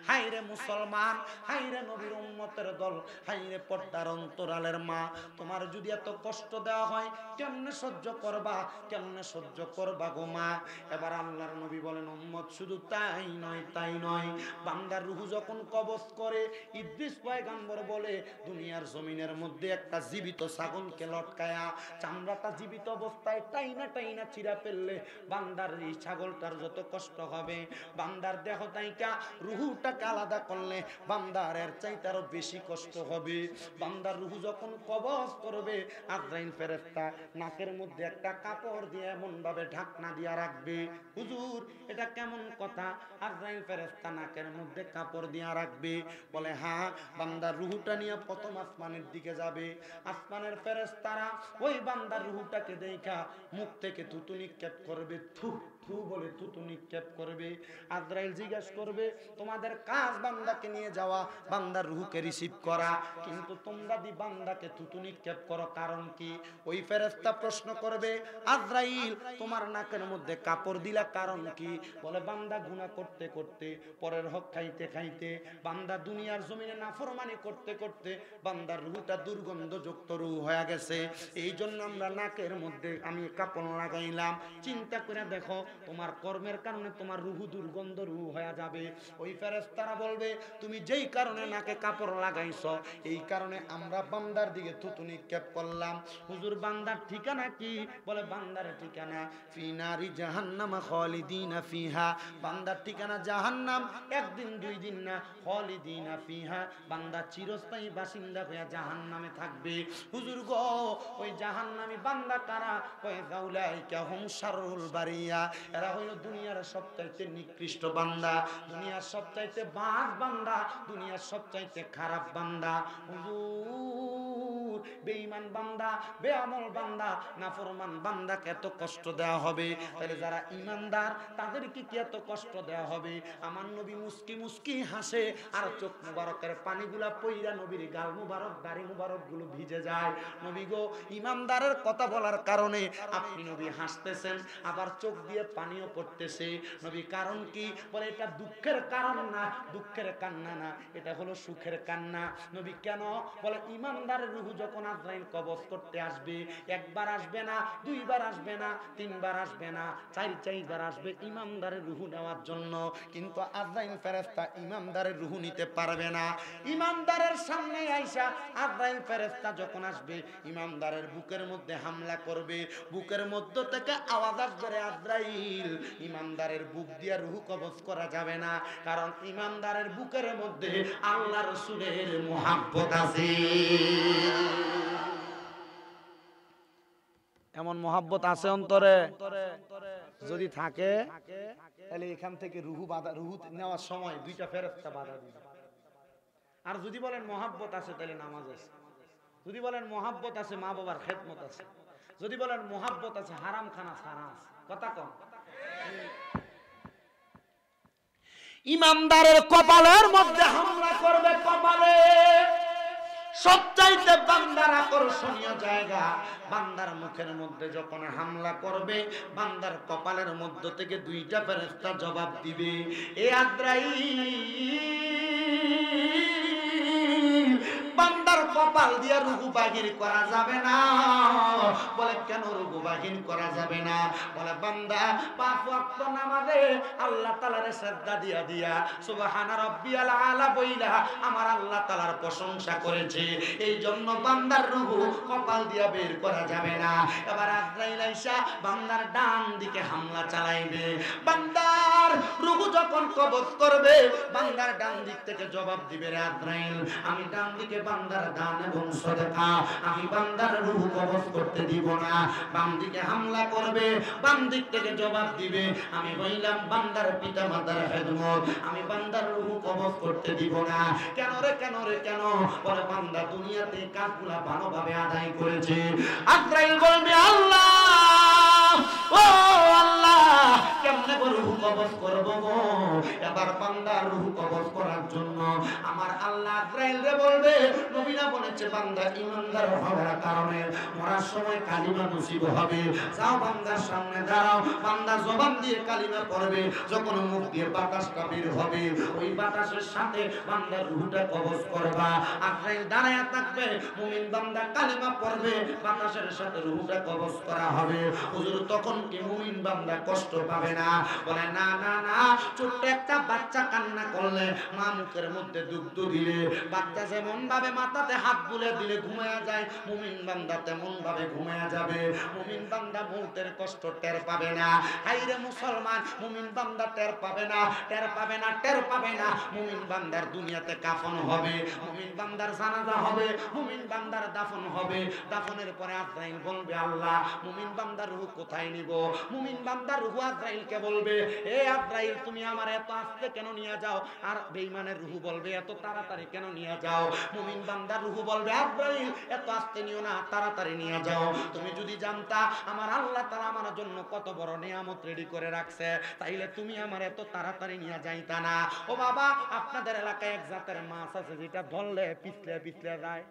হায় রে মুসলমান, হায় রে নবীর উম্মতের দল, হায় রে পর্দার অন্তরালের মা, তোমার যদি এত কষ্ট দেওয়া হয় কেমনে সহ্য করবা, কেমনে সহ্য করবা গো মা? এবার আল্লাহর নবী বলেন, উম্মত শুধু তাই নয়, তাই নয়, বান্দার রূহ যখন কবজ করে, ইদ্রিস পয়গম্বর বলে দুনিয়ার জমিনের মধ্যে একটা জীবিত ছাগলকে লটকায়া চামড়াটা জীবিত অবস্থায় টাইনা টাইনা চিরা ফেললে বান্দার এই ছাগলটার যত কষ্ট হবে, বান্দার দেহ তাইকা রুহুটাকে আলাদা করলে বান্দার এর চাইতে আরো বেশি কষ্ট হবে। বান্দার রুহু যখন কবজ করবে, আজরাইল ফেরেশতা নাকের মধ্যে একটা কাপড় দিয়ে এমন ভাবে ঢাকনা দিয়া রাখবে। হুজুর এটা কেমন কথা? আজরাইল ফেরেশতা নাকের মধ্যে কাপড় দিয়া রাখবে, রাখবে? বলে হ্যাঁ। বান্দার রুহুটা নিয়ে প্রথম আসমানের দিকে যাবে। আসমানের ফেরেশতারা ওই বান্দার রুহুটাকে দেখা মুখ থেকে থুতু নিক্ষেপ করবে, থু থু বলে থুতু নিক্ষেপ করবে। আজরাইল জিজ্ঞাসা করবে, তোমাদের কাজ বান্দাকে নিয়ে যাওয়া, বান্দার রুহুকে রিসিভ করা, কিন্তু তোমরা দি বান্দাকে থুতু নিক্ষেপ করো, কারণ কি? ওই ফেরেশতা প্রশ্ন করবে, আজরাইল তোমার নাকের মধ্যে কাপড় দিলা, কারণ কি? বলে বান্দা গুনাহ করতে করতে, পরের হক খাইতে খাইতে, বান্দা দুনিয়ার জমিনে নাফরমানি করতে করতে বান্দার রুহুটা দুর্গন্ধযুক্ত রুহ হয়ে গেছে, এই জন্য আমরা নাকের মধ্যে আমি কাপড় লাগাইলাম। চিন্তা করে দেখো, তোমার কর্মের কারণে তোমার রুহু দুর্গন্ধ রুহ হয়ে যাবে। ওই ফেরেশতারা বলবে, তুমি যেই কারণে নাকে কাপড় লাগাইছো, এই কারণে আমরা বান্দার দিকে থুতু নিক্ষেপ করলাম। হুজুর বান্দার ঠিকানা কি? বলে বান্দার ঠিকানা ফি নারি জাহান্নাম খালিদিনা ফিহা, বান্দার ঠিকানা জাহান্নাম, একদিন দুই দিন না, খালিদিনা ফিহা, বান্দা চিরস্থায়ী বাসিন্দা হয়ে জাহান্নামে থাকবে। হুজুর গো, ওই জাহান্নামী বান্দা কারা? কয় যাউলাইকা হুম শাররুল বারিয়া, এরা হইল দুনিয়ার সবচাইতে নিকৃষ্ট বান্দা, দুনিয়ার সবচাইতে বাদ বান্দা, দুনিয়ার সবচাইতে খারাপ বান্দা। হুজুর, বেঈমান বান্দা, বেআমল বান্দা, নাফরমান বান্দাকে এত কষ্ট দেওয়া হবে, তাহলে যারা ঈমানদার তাদেরকে কি এত কষ্ট দেওয়া হবে? আমার নবী মুস্কি মুস্কি হাসে, আর চোখ মুবারকের পানিগুলা পইরা নবীর গাল মুবারক, দাড়ি মুবারক গুলো ভিজে যায়। নবী গো, ঈমানদারের কথা বলার কারণে আপনি নবী হাসতেছেন, আবার চোখ দিয়ে পানিও পড়তেছে। নবী কারণ কি? বলে এটা দুঃখের কারণ না, দুঃখের কান্না না, এটা হলো সুখের কান্না। নবী কেন? বলে ঈমানদারের রূহ যখন আজরাইল কবজ করতে আসবে, একবার আসবে না, দুইবার আসবে না, তিনবার আসবে না, চারবার আসবে ঈমানদারের রূহ নেওয়ার জন্য, কিন্তু আজরাইল ফেরেশতা ঈমানদারের রূহ নিতে পারবে না। ঈমানদারের সামনে আইসা আজরাইল ফেরেশতা যখন আসবে, ঈমানদারের বুকের মধ্যে হামলা করবে, বুকের মধ্য থেকে আওয়াজ আসবে, আজরাইল, ঈমানদারের বুক দিয়ে রূহ কবজ করা যাবে না, কারণ ঈমানদারের বুকের মধ্যে আল্লাহ রাসূলের মুহাব্বত আছে। এমন মহাব্বত আছে অন্তরে, যদি থাকে তাহলে এখান থেকে রুহু নেওয়ার সময় দুইটা ফেরেশতা বাধা দিবে। আর যদি বলেন মহাব্বত আছে, তাহলে নামাজ আছে। যদি বলেন মহাব্বত আছে, মা বাবার খেদমত আছে। যদি বলেন মহাব্বত আছে, হারাম খানা ছাড়া আছে। কথা কম। ইমানদারের কপালের মধ্যে হামলা করবে, কপালে সবচাইতে বান্দার আকর্ষণীয় জায়গা, বান্দার মুখের মধ্যে যখন হামলা করবে, বান্দার কপালের মধ্য থেকে দুইটা ফেরেশতা জবাব দিবে, এ আজরাইল, বান্দার কপাল দিয়ে রূহ বাহির করা যাবে না। বলে কেন রূহ বাহির করা যাবে না? বলে বান্দা 5 ওয়াক্ত নামাজে আল্লাহ তাআলার সিজদা দিয়া দিয়া সুবহানা রাব্বিয়াল আলা বইলা আমার আল্লাহ তাআলার প্রশংসা করেছে, এই জন্য বান্দার রূহ কপাল দিয়া বের করা যাবে না। এবার আজরাইল আইসা বান্দার ডান দিকে হামলা চালাইবে, বান্দার রূহ যখন কবজ করবে, বান্দার ডান দিক থেকে জবাব দিবে, রে আজরাইল, আমি ডান দিকে বান্দার দান এবং সদকা, আমি বান্দার রূহ কবজ করতে দিব না। বাম দিকে হামলা করবে, বাম দিক থেকে জবাব দিবে, আমি বললাম বান্দার পিতা মাতার খেদমত, আমি বান্দার রূহ কবজ করতে দিব না। কেন রে, কেন রে, কেন? বলে বান্দা দুনিয়াতে কাজগুলা ভালোভাবে আদায় করেছে। আজরাইল বলবে, আল্লাহ, ও আল্লাহ, কেমনে রূহ কবজ করব গো? এবার বান্দার রূহ কবজ করার জন্য আমার আল্লাহ আজরাইল রে বলবে, নবীনা বলেছে বান্দা ঈমানদার হওয়ার কারণে মরার সময় কালিমা নসিব হবে, যাও বান্দার সামনে দাঁড়াও, বান্দা জবান দিয়ে কালিমা পড়বে, যখন মুখ দিয়ে বাতাসটা বের হবে, ওই বাতাসের সাথে বান্দার রূহটা কবজ করবা। আজরাইল দাঁড়ায়া থাকবে, মুমিন বান্দা কালিমা পড়বে, বাতাসের সাথে রূহটা কবজ করা হবে। হুজুর তখন কি মুমিন বান্দা কষ্ট পাবে না? বলে না না না, ছোট্ট একটা বাচ্চা কান্না করলে, মা মুখের মধ্যে দুগ্ধ দিলে, বাচ্চা যেমন ভাবে মাথাতে হাত বুলে দিলে ঘুমায়া যায়, মুমিন বান্দা তেমন ভাবে ঘুমায়া যাবে। মুমিন বান্দা মৌতের কষ্ট টের পাবে না। হাইরে মুসলমান, মুমিন বান্দা টের পাবে না, টের পাবে না, টের পাবে না। মুমিন বান্দার দুনিয়াতে কাফন হবে, মুমিন বান্দার জানাজা হবে, মুমিন বান্দার দাফন হবে। দাফনের পরে আজরাইল বলবে, আল্লাহ, মুমিন বান্দার রূহ কোথায় নিব? মুমিন বান্দার রূহ আজরাইলকে বলবে, এ আজরাইল, তুমি আমার এত আস্তে কেন নিয়ে যাও? আর বেঈমানের রূহ বলবে এত তাড়াতাড়ি কেন নিয়ে যাও? মুমিন বান্দার রূহ বলবে আব্রাইল এত আস্তে নিও না, তাড়াতাড়ি নিয়ে যাও। তুমি যদি জানতা আমার আল্লাহ তাআলা আমার জন্য কত বড় নিয়ামত রেডি করে রাখছে, তাইলে তুমি আমার এত তাড়াতাড়ি নিয়ে যাইতা না। ও বাবা, আপনাদের এলাকায় এক জাতের মাছ আছে যেটা ধরলে পিছলে পিছলে যায়,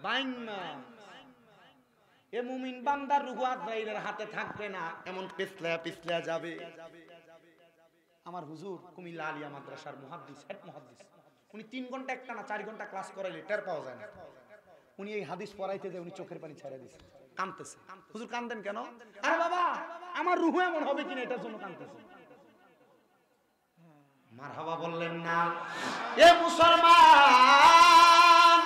বাইন মাছ। এ মুমিন বান্দার রূহ আজরাইলের হাতে থাকবে না, এমন পিছলে পিছলে যাবে। আমার হুজুর কুমিল্লা আলিয়া মাদ্রাসার মুহাদ্দিস, হেড মুহাদ্দিস, উনি 3 ঘন্টা একটা না 4 ঘন্টা ক্লাস করাইলে টের পাওয়া যায় না। উনি এই হাদিস পড়াইতে যে উনি চোখের পানি ছেড়ে দিছে, কাঁদতেছে। হুজুর কাঁদেন কেন? আরে বাবা, আমার রূহ এমন হবে কিনা এটার জন্য কাঁদতেছে। মারহাবা বললেন না? এ মুসলমান,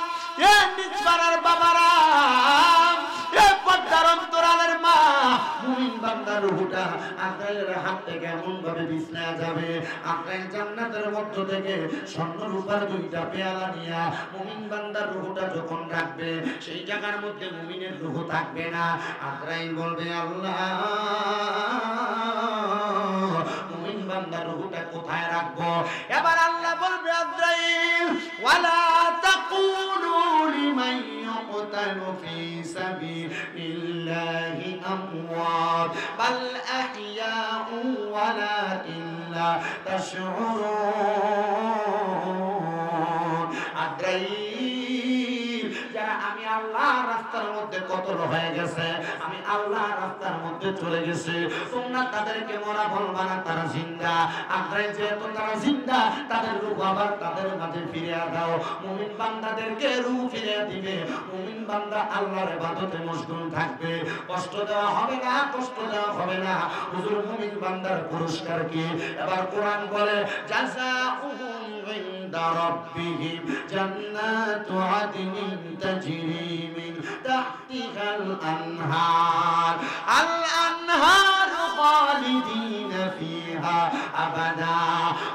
এ নিচবাড়ার বাবারা, এ পর্দার অন্তরালের মা, মুমিন বান্দার রূহটা আজরাইলের হাত থেকে এমন ভাবে বিছনা যাবে, আজরাইল জান্নাতের মধ্য থেকে স্বর্ণ রূপার 2টা পেয়ালা নিয়া মুমিন বান্দার রূহটা যখন রাখবে, সেই জায়গার মধ্যে মুমিনের রূহ থাকবে না। আজরাইল বলবে আল্লাহ, মুমিন বান্দার রূহটা কোথায় রাখবো? এবার আল্লাহ বলবে আজরাইল, ওয়ালা তাকুলু লিমান ইউকতালু ফি সাবিলিল্লাহি আমওয়াত বাল আহইয়াউ ওয়ালাকিন লা তাশউরুন। আজরাইল, যারা আমি আল্লাহর রাস্তার মধ্যে কতল হয়ে গেছে, আমি আল্লাহর রাস্তার মধ্যে চলে গেছে, তোমরা তাদেরকে মরা বলবা না, তারা জিন্দা। আজরাইল যেহেতু তারা জিন্দা, তাদের রূহ আবার তাদের মাঝে ফিরিয়ে দাও। মুমিন বান্দাদেরকে রূহ ফিরিয়ে দিবে, মুমিন বান্দা আল্লাহর ইবাদতে মশগুল থাকবে, কষ্ট দেওয়া হবে না, কষ্ট দেওয়া হবে না। হুজুর মুমিন বান্দার পুরস্কার কি? এবার কোরআন বলে, জাযাউহুম ইনদা রাব্বিহিম জান্নাতু আদনিন তাজরি মিন তাহতিহাল আনহার, আল আনহার খালিদিনা ফিহা আবাদা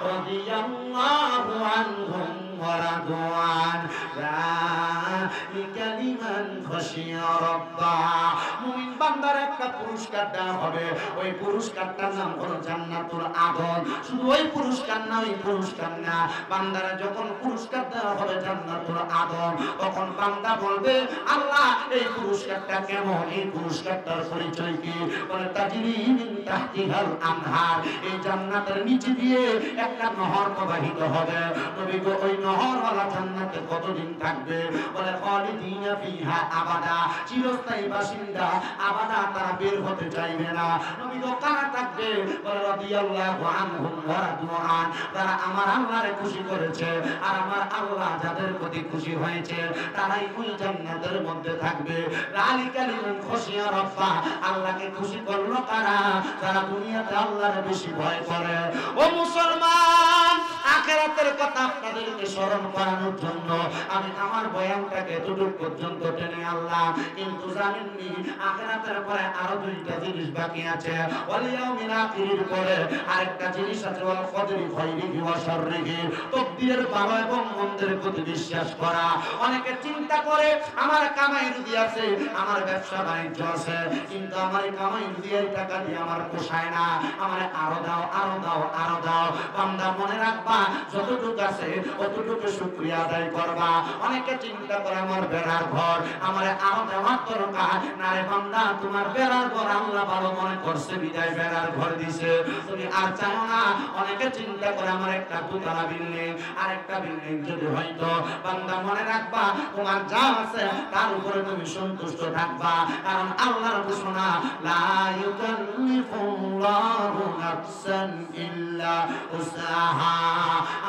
রাদিয়াল্লাহু আনহুম ওয়া রাদওয়ান যালিকা লিমান খাশিয়া রাব্বাহ। মুমিন বান্দার একটা পুরস্কার দেওয়া হবে, ওই পুরস্কারটার নাম হলো জান্নাতুল আদন। শুধু ওই পুরস্কার না, ওই পুরস্কার না, বান্দারা যখন পুরস্কার দেওয়া হবে জান্নাতুল আদন, তখন বান্দা বলবে আল্লাহ এই পুরস্কারটা কেমন, এই পুরস্কারটার পরিচয় কি? বলে তাজরি মিন তাহতিহাল আনহার, এই জান্নাতের নিচে দিয়ে একটা নহর প্রবাহিত হবে। নবী গো, ওই নহরওয়ালা জান্নাতে কতদিন থাকবে? বলে খালিদিনা ফিহা আবাদা, চিরস্থায়ী বাসিন্দা, আবাদা, তারা বের হতে চাইবে না। নবী গো, কারা থাকবে? বলে রাদিয়াল্লাহু আনহুম ওয়া রাদওয়ান, তারা আমার আল্লাহরে খুশি করেছে, আর আমার আল্লাহ যাদের প্রতি খুশি হয়েছে তারাই ওই জান্নাতের মধ্যে থাকবে। যালিকা লিমান খাশিয়া রাব্বাহ, আল্লাহকে খুশি করলো কারা? যারা দুনিয়াতে আল্লাহর বেশি ভয় করে। ও মুসলমান, আখিরাতের কথা আপনাদেরকে স্মরণ করানোর জন্য আমি আমার বয়ানটাকে এতটুকু পর্যন্ত টেনে আনলাম, কিন্তু জানেননি আখিরাতের পরে আরো 2টা জিনিস বাকি আছে। ওয়াল ইয়াউমিল আখিরের পরে আরেকটা জিনিস আছে, ওয়াল কদরি খায়রিহি ওয়া শাররিহি, তকদীরের ভালো এবং মন্দের প্রতি বিশ্বাস করা। অনেকে চিন্তা করে আমার কামাই রুজি আছে, আমার ব্যবসা বাণিজ্য আছে, কিন্তু আমার এই কামাই রুজির টাকা দিয়ে আমার পোষায় না, আমার আরো দাও, আরো দাও, আরো দাও। বান্দা মনে রাখবা, যতটুকু আছে ততটুকু শুকরিয়া আদায় করবা। অনেকে চিন্তা করে আমার বেড়ার ঘর, আমার আরো দেওয়ার দরকার না রে বান্দা, তোমার বেড়ার ঘর আল্লাহ ভালো মনে করছে বিদায় বেড়ার ঘর দিছে, তুমি আর চাও না। অনেকে চিন্তা করে আমার একটা 2তলা বিল্ডিং, আরেকটা বিল্ডিং যদি হয়তো, বান্দা মনে রাখবা তোমার যা আছে তার উপরে তুমি সন্তুষ্ট থাকবা, কারণ আল্লাহর ঘোষণা, লা ইউকাল্লিফুল্লাহু নাফসান ইল্লা উসআহা,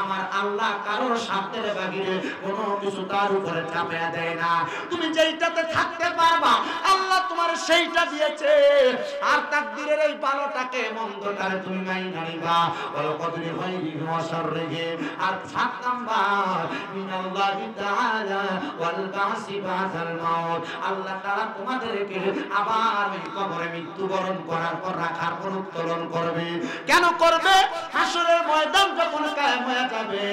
আমার আল্লাহ কারোর সাধ্যের বাহিরে কোনো কিছু তার উপরে চাপিয়ে দেয় না। তুমি যেইটাতে থাকতে পারবা আল্লাহ তোমার সেইটা দিয়েছে, আর তাকদীরের এই ভালোটাকে মন্দটারে তুমি মাইনা নিবা। বলো কদরি খায়রিহি ওয়া শাররিহি। আর 7 নাম্বার, মিনাল্লাহি তাআলা ওয়াল বাসি বাদাল মাউত, আল্লাহ তাআলা তোমাদেরকে আবার ওই কবরে মৃত্যুবরণ করার পর রাখার পর উত্তোলন করবে। কেন করবে? হাসরের ময়দান যখন কায়েম হয়ে যাবে,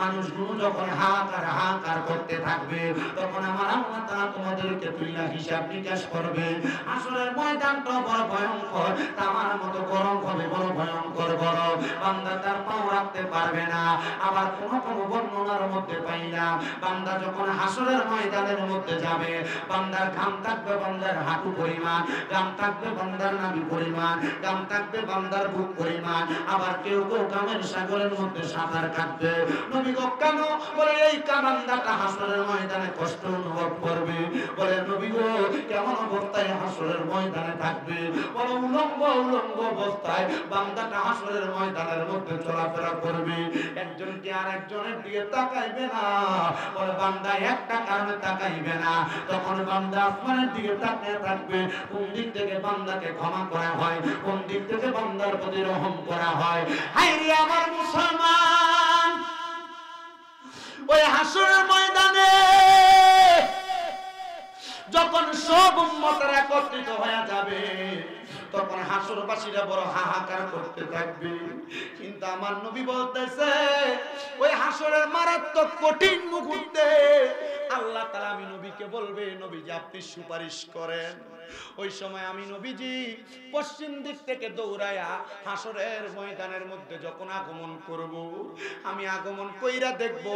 মানুষগুলো যখন হাহাকার হাহাকার করতে থাকবে, তখন আমার আল্লাহ তাআলা তোমাদেরকে তুইলা হিসাব নিকাশ করবে। হাসরের ময়দানটা বড় ভয়ঙ্কর, তামার মতো গরম হবে, বড় ভয়ঙ্কর গরম। বান্দা তার পাও রাখতে পারবে না। আবার কোন কোন বর্ণনার মধ্যে পাইলাম বান্দা যখন হাসরের ময়দানের মধ্যে যাবে, বান্দার ঘাম থাকবে বান্দার হাঁটু পরিমাণ, ঘাম থাকবে বান্দার নাভি পরিমাণ, ঘাম থাকবে বান্দার বুক পরিমাণ। আবার কেউ কেউ ঘামের সাগরের মধ্যে সাঁতার কাটবে। নবী গো কেন? বলে এই বান্দাটা হাসরের ময়দানে কষ্ট অনুভব করবে। বলে নবী গো কেমন অবস্থায় হাসরের ময়দানে থাকবে? বলে উলঙ্গ অবস্থায় বান্দাটা হাসরের ময়দানের মধ্যে চলাফেরা করবে। একজনকে আরেকজনের দিকে তাকাইবে না। বলে বান্দা একটা কারণে তাকাইবে না, তখন বান্দা আসমানের দিকে তাকিয়ে থাকবে। কোন দিক থেকে বান্দাকে ক্ষমা করা হয়, কোন দিক থেকে বান্দার প্রতি রহম করা হয়। হায়রে আমার মুসলমান, ওই হাসরের ময়দানে যখন সব উম্মতেরা একত্রিত হয়ে যাবে, তখন হাসরবাসীরা বড় হাহাকার করতে থাকবে। কিন্তু আমার নবী বলতেছে ওই হাসরের মারাত্মক কঠিন মুহূর্তে আল্লাহ তাআলা আমি নবীকে বলবে, নবীজি আপনি সুপারিশ করেন। ওই সময় আমি নবীজি পশ্চিম দিক থেকে দৌড়ায়া হাসরের ময়দানের মধ্যে যখন আগমন করব, আমি আগমন কইরা দেখব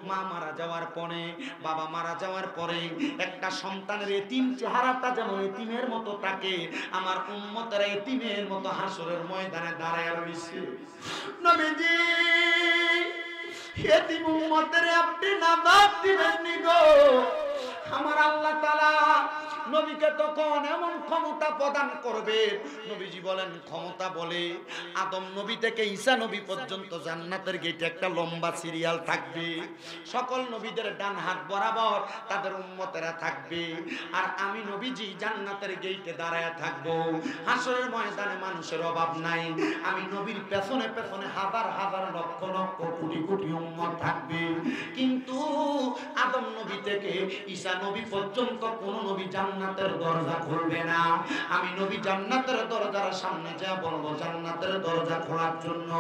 মা মারা যাওয়ার পরে, বাবা মারা যাওয়ার পরে একটা সন্তানের এতিম চেহারাটা যেন এতিমের মতো থাকে, আমার উম্মতেরা এতিমের মতো হাসরের ময়দানে দাঁড়ায় রইছে। নবীজি এতিম উম্মতের আপনি নামাজ দিবেন নি গো। আমার আল্লাহ তাআলা নবীকে তখন এমন ক্ষমতা প্রদান করবে, নবীজি বলেন ক্ষমতা বলে আদম নবী থেকে ঈসা নবী পর্যন্ত জান্নাতের গেটে একটা লম্বা সিরিয়াল থাকবে। সকল নবীদের ডান হাত বরাবর তাদের উম্মতেরা থাকবে, আর আমি নবীজি জান্নাতের গেটে দাঁড়ায় থাকবো। হাসরের ময়দানে মানুষের অভাব নাই, আমি নবীর পেছনে পেছনে হাজার হাজার লক্ষ লক্ষ কোটি কোটি উম্মত থাকবে। কিন্তু আদম নবী থেকে ঈসা নবী পর্যন্ত কোন নবী জান্নাতের দরজা খুলবে না। আমি নবী জান্নাতের দরজার সামনে যা বলবো জান্নাতের দরজা খোলার জন্য।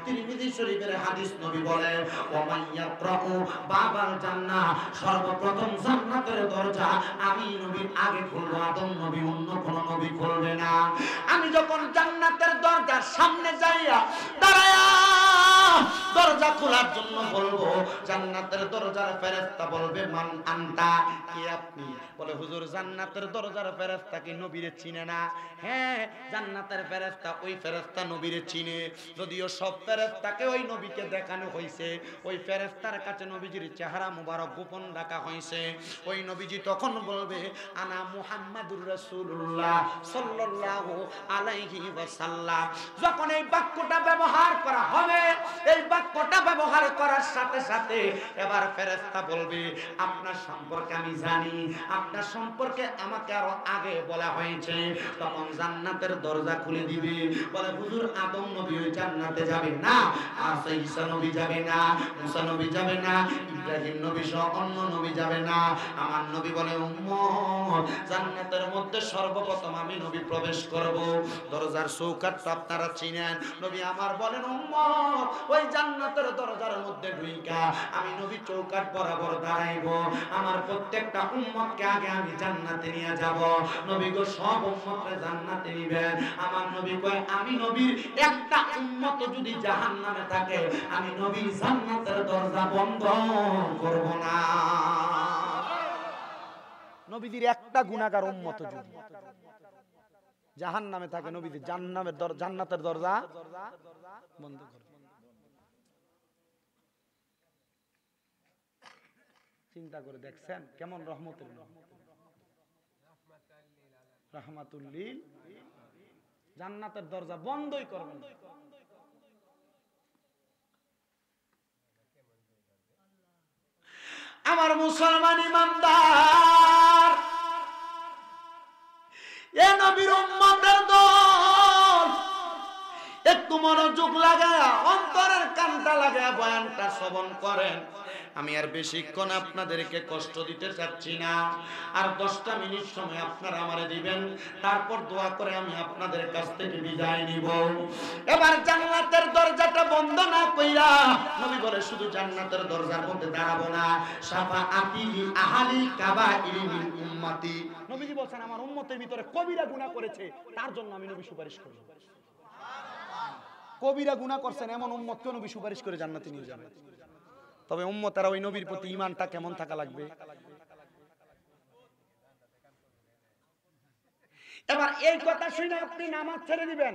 তিরমিজি শরীফের হাদিস, নবী বলে ওয়ামাইয়াকরাউ বাবাল জান্নাহ, সর্বপ্রথম জান্নাতের দরজা আমি নবীর আগে খুলবো, আদম নবী অন্য কোন নবী খুলবে না। আমি যখন জান্নাতের দরজার সামনে যাইয়া দাঁড়ায়া দরজা খোলার জন্য বলবো, জান্নাতের দরজার ফেরেশতা বলবে মান আনতা, কে আপনি? বলে হুজুর জান্নাতের দরজার ফেরেশতা কি নবীরে চিনে না? হ্যাঁ, জান্নাতের ফেরেশতা ওই ফেরেশতা নবীরে চিনে, যদিও সব ফেরেশতাকে ওই নবীকে দেখানো হয়েছে, ওই ফেরেশতার কাছে নবীজির চেহারা মুবারক গোপন রাখা হয়েছে। ওই নবীজি তখন বলবে আনা মুহাম্মাদুর রাসূলুল্লাহ সাল্লাল্লাহু আলাইহি ওয়াসাল্লাম। যখন এই বাক্যটা ব্যবহার করা হবে, এই বাক্যটা ব্যবহার করার সাথে সাথে এবার ফেরেশতা বলবে আপনার সম্পর্কে আমি জানি, আপনার সম্পর্কে আমাকে আরো আগে বলা হয়েছে। তখন জান্নাতের দরজা খুলে দিবে। বলে হুজুর আদম নবী ওই জান্নাতে যাবে না, আর ঈসা নবী যাবে না, মুসা নবী যাবে না, ইব্রাহিম নবী সহ অন্য নবী যাবে না। আমার নবী বলে উম্মত জান্নাতের মধ্যে সর্বপ্রথম আমি নবী প্রবেশ করব। দরজার চৌকাঠটা আপনারা চিনেন, নবী আমার বলেন উম্মত ওই জান্নাতের দরজার মধ্যে ঢুইকা আমি নবী চৌকাঠ বরাবর দাঁড়াইব। আমার প্রত্যেকটা উম্মতকে আগে আমি জান্নাতে নিয়ে যাব। নবী গো সব উম্মতকে জান্নাতে নিবেন। আমার নবী কয় আমি নবীর একটা উম্মত যদি জাহান্নামে থাকে, আমি নবী জান্নাতের দরজা বন্ধ করব না। নবীদের একটা গুনাহগার উম্মত যদি জাহান্নামে থাকে, নবীদের জান্নাতের দরজা বন্ধ করবে। চিন্তা করে দেখছেন কেমন রহমতের রাহমাতুল লিল, জান্নাতের দরজা বন্ধই করবেন। আমার মুসলমান ইমানদার, এ নবীর উম্মতের দল একটু মনোযোগ লাগায়া অন্তরের কানটা লাগায়া বয়ানটা শ্রবণ করেন। আমি আর বেশিক্ষণ আপনাদেরকে কষ্ট দিতে চাচ্ছি না, আর 10টা মিনিট সময় আপনারা আমারে দিবেন, তারপর দোয়া করে আমি আপনাদের কাছ থেকে বিদায় নিব। এবার জান্নাতের দরজাটা বন্ধ না কইরা নবী বলে শুধু জান্নাতের দরজার মধ্যে দাঁড়াবো না, শাফাআতি আহলি কাবাইরি মিন উম্মতি। নবীজি বলেন আমার উম্মতের ভিতরে কবিরা গুনাহ করেছে, তার জন্য আমি নবী সুপারিশ করব। কবিরা গুনাহ করছেন এমন উম্মতকে নবী সুপারিশ করে জান্নাতে নিয়ে যাবেন। তবে উম্মতেরা ওই নবীর প্রতি ঈমানটা কেমন থাকা লাগবে। এবার এই কথা শুনে আপনি নামাজ ছেড়ে দিবেন,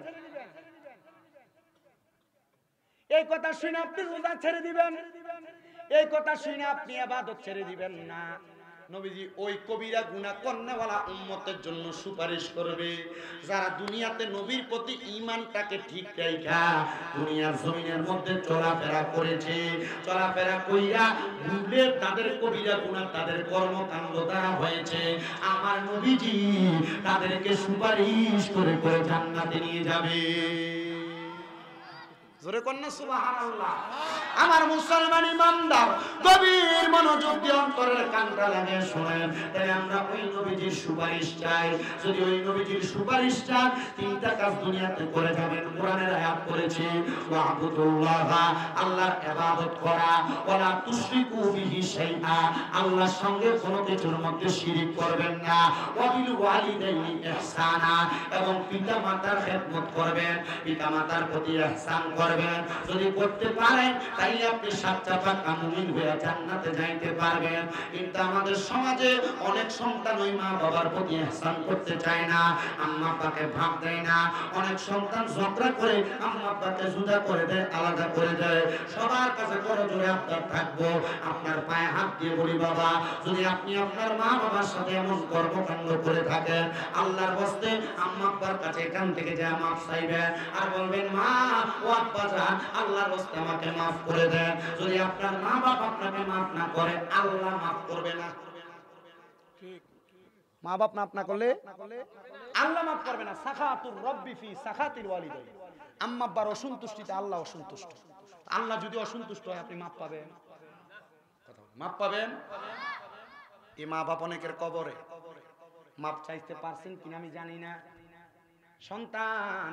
এই কথা শুনে আপনি রোজা ছেড়ে দিবেন, এই কথা শুনে আপনি ইবাদত ছেড়ে দিবেন না। নবীজি ওই কবিরা গুনাহ করনেওয়ালা উম্মতের জন্য সুপারিশ করবে যারা দুনিয়াতে নবীর প্রতি ঈমানটাকে ঠিক রাখা দুনিয়ার জমিনের মধ্যে চলাফেরা করেছে, চলাফেরা কইরা ভুলে তাদের কবিরা গুনাহ তাদের কর্মকাণ্ড দ্বারা হয়েছে, আমার নবীজি তাদেরকে সুপারিশ করে করে জান্নাতে নিয়ে যাবে। জোরে কন্যা সুবহানাল্লাহ। আমার মুসলমান ইমানদার গভীর মনোযোগ দিয়ে অন্তরের কানটা লাগিয়ে শুনেন, তাই আমরা ওই নবীজির সুপারিশ চাই। যদি ওই নবীজির সুপারিশ চান, তিনটা কাজ দুনিয়াতে করে যাবেন। কোরআনের আয়াত করেছে ওয়াবুদুল্লাহ, আল্লাহর ইবাদত করা, ওয়ালা তুশরিকু বিহি শাইআ, আল্লাহর সঙ্গে কোনো কিছুর মধ্যে শিরিক করবেন না, ওয়াবিল ওয়ালিদাইনি ইহসানা, এবং পিতামাতার খেদমত করবেন, পিতামাতার প্রতি ইহসান করবেন। যদি করতে পারেন তাহলে আপনি সাচ্চা পাক্কা মুমিন হয়ে জান্নাতে যাইতে পারবেন। কিন্তু আমাদের সমাজে অনেক সন্তান ওই মা বাবার প্রতি ইহসান করতে চায় না, আম্মা আব্বাকে ভাগ দেয় না। অনেক সন্তান ঝগড়া করে আম্মা আব্বাকে জুদা করে দেয়, আলাদা করে দেয়। সবার কাছে বড় জোরে আপনার থাকবো, আপনার পায়ে হাত দিয়ে বলি বাবা, যদি আপনি আপনার মা বাবার সাথে এমন কর্মকাণ্ড করে থাকেন, আল্লাহর বস্তে আম্মা আব্বার কাছে এখান থেকে যা মাফ চাইবেন আর বলবেন মা ও আব্বা জান আল্লাহর রাস্তে আমাকে maaf করে দেন। যদি আপনার মা বাপ আপনাকে maaf না করে, আল্লাহ maaf করবে না। ঠিক, মা বাপ maaf না করলে আল্লাহ maaf করবে না। সাখাতুর রব্বি ফি সাখাতিল ওয়ালিদাইন, আম্মা আব্বার অসন্তুষ্টিতে আল্লাহ অসন্তুষ্ট। আল্লাহ যদি অসন্তুষ্ট হয় আপনি maaf পাবেন, maaf পাবেন। এই মা বাপ অনেকের কবরে maaf চাইতে পারছেন কিনা আমি জানি না। সন্তান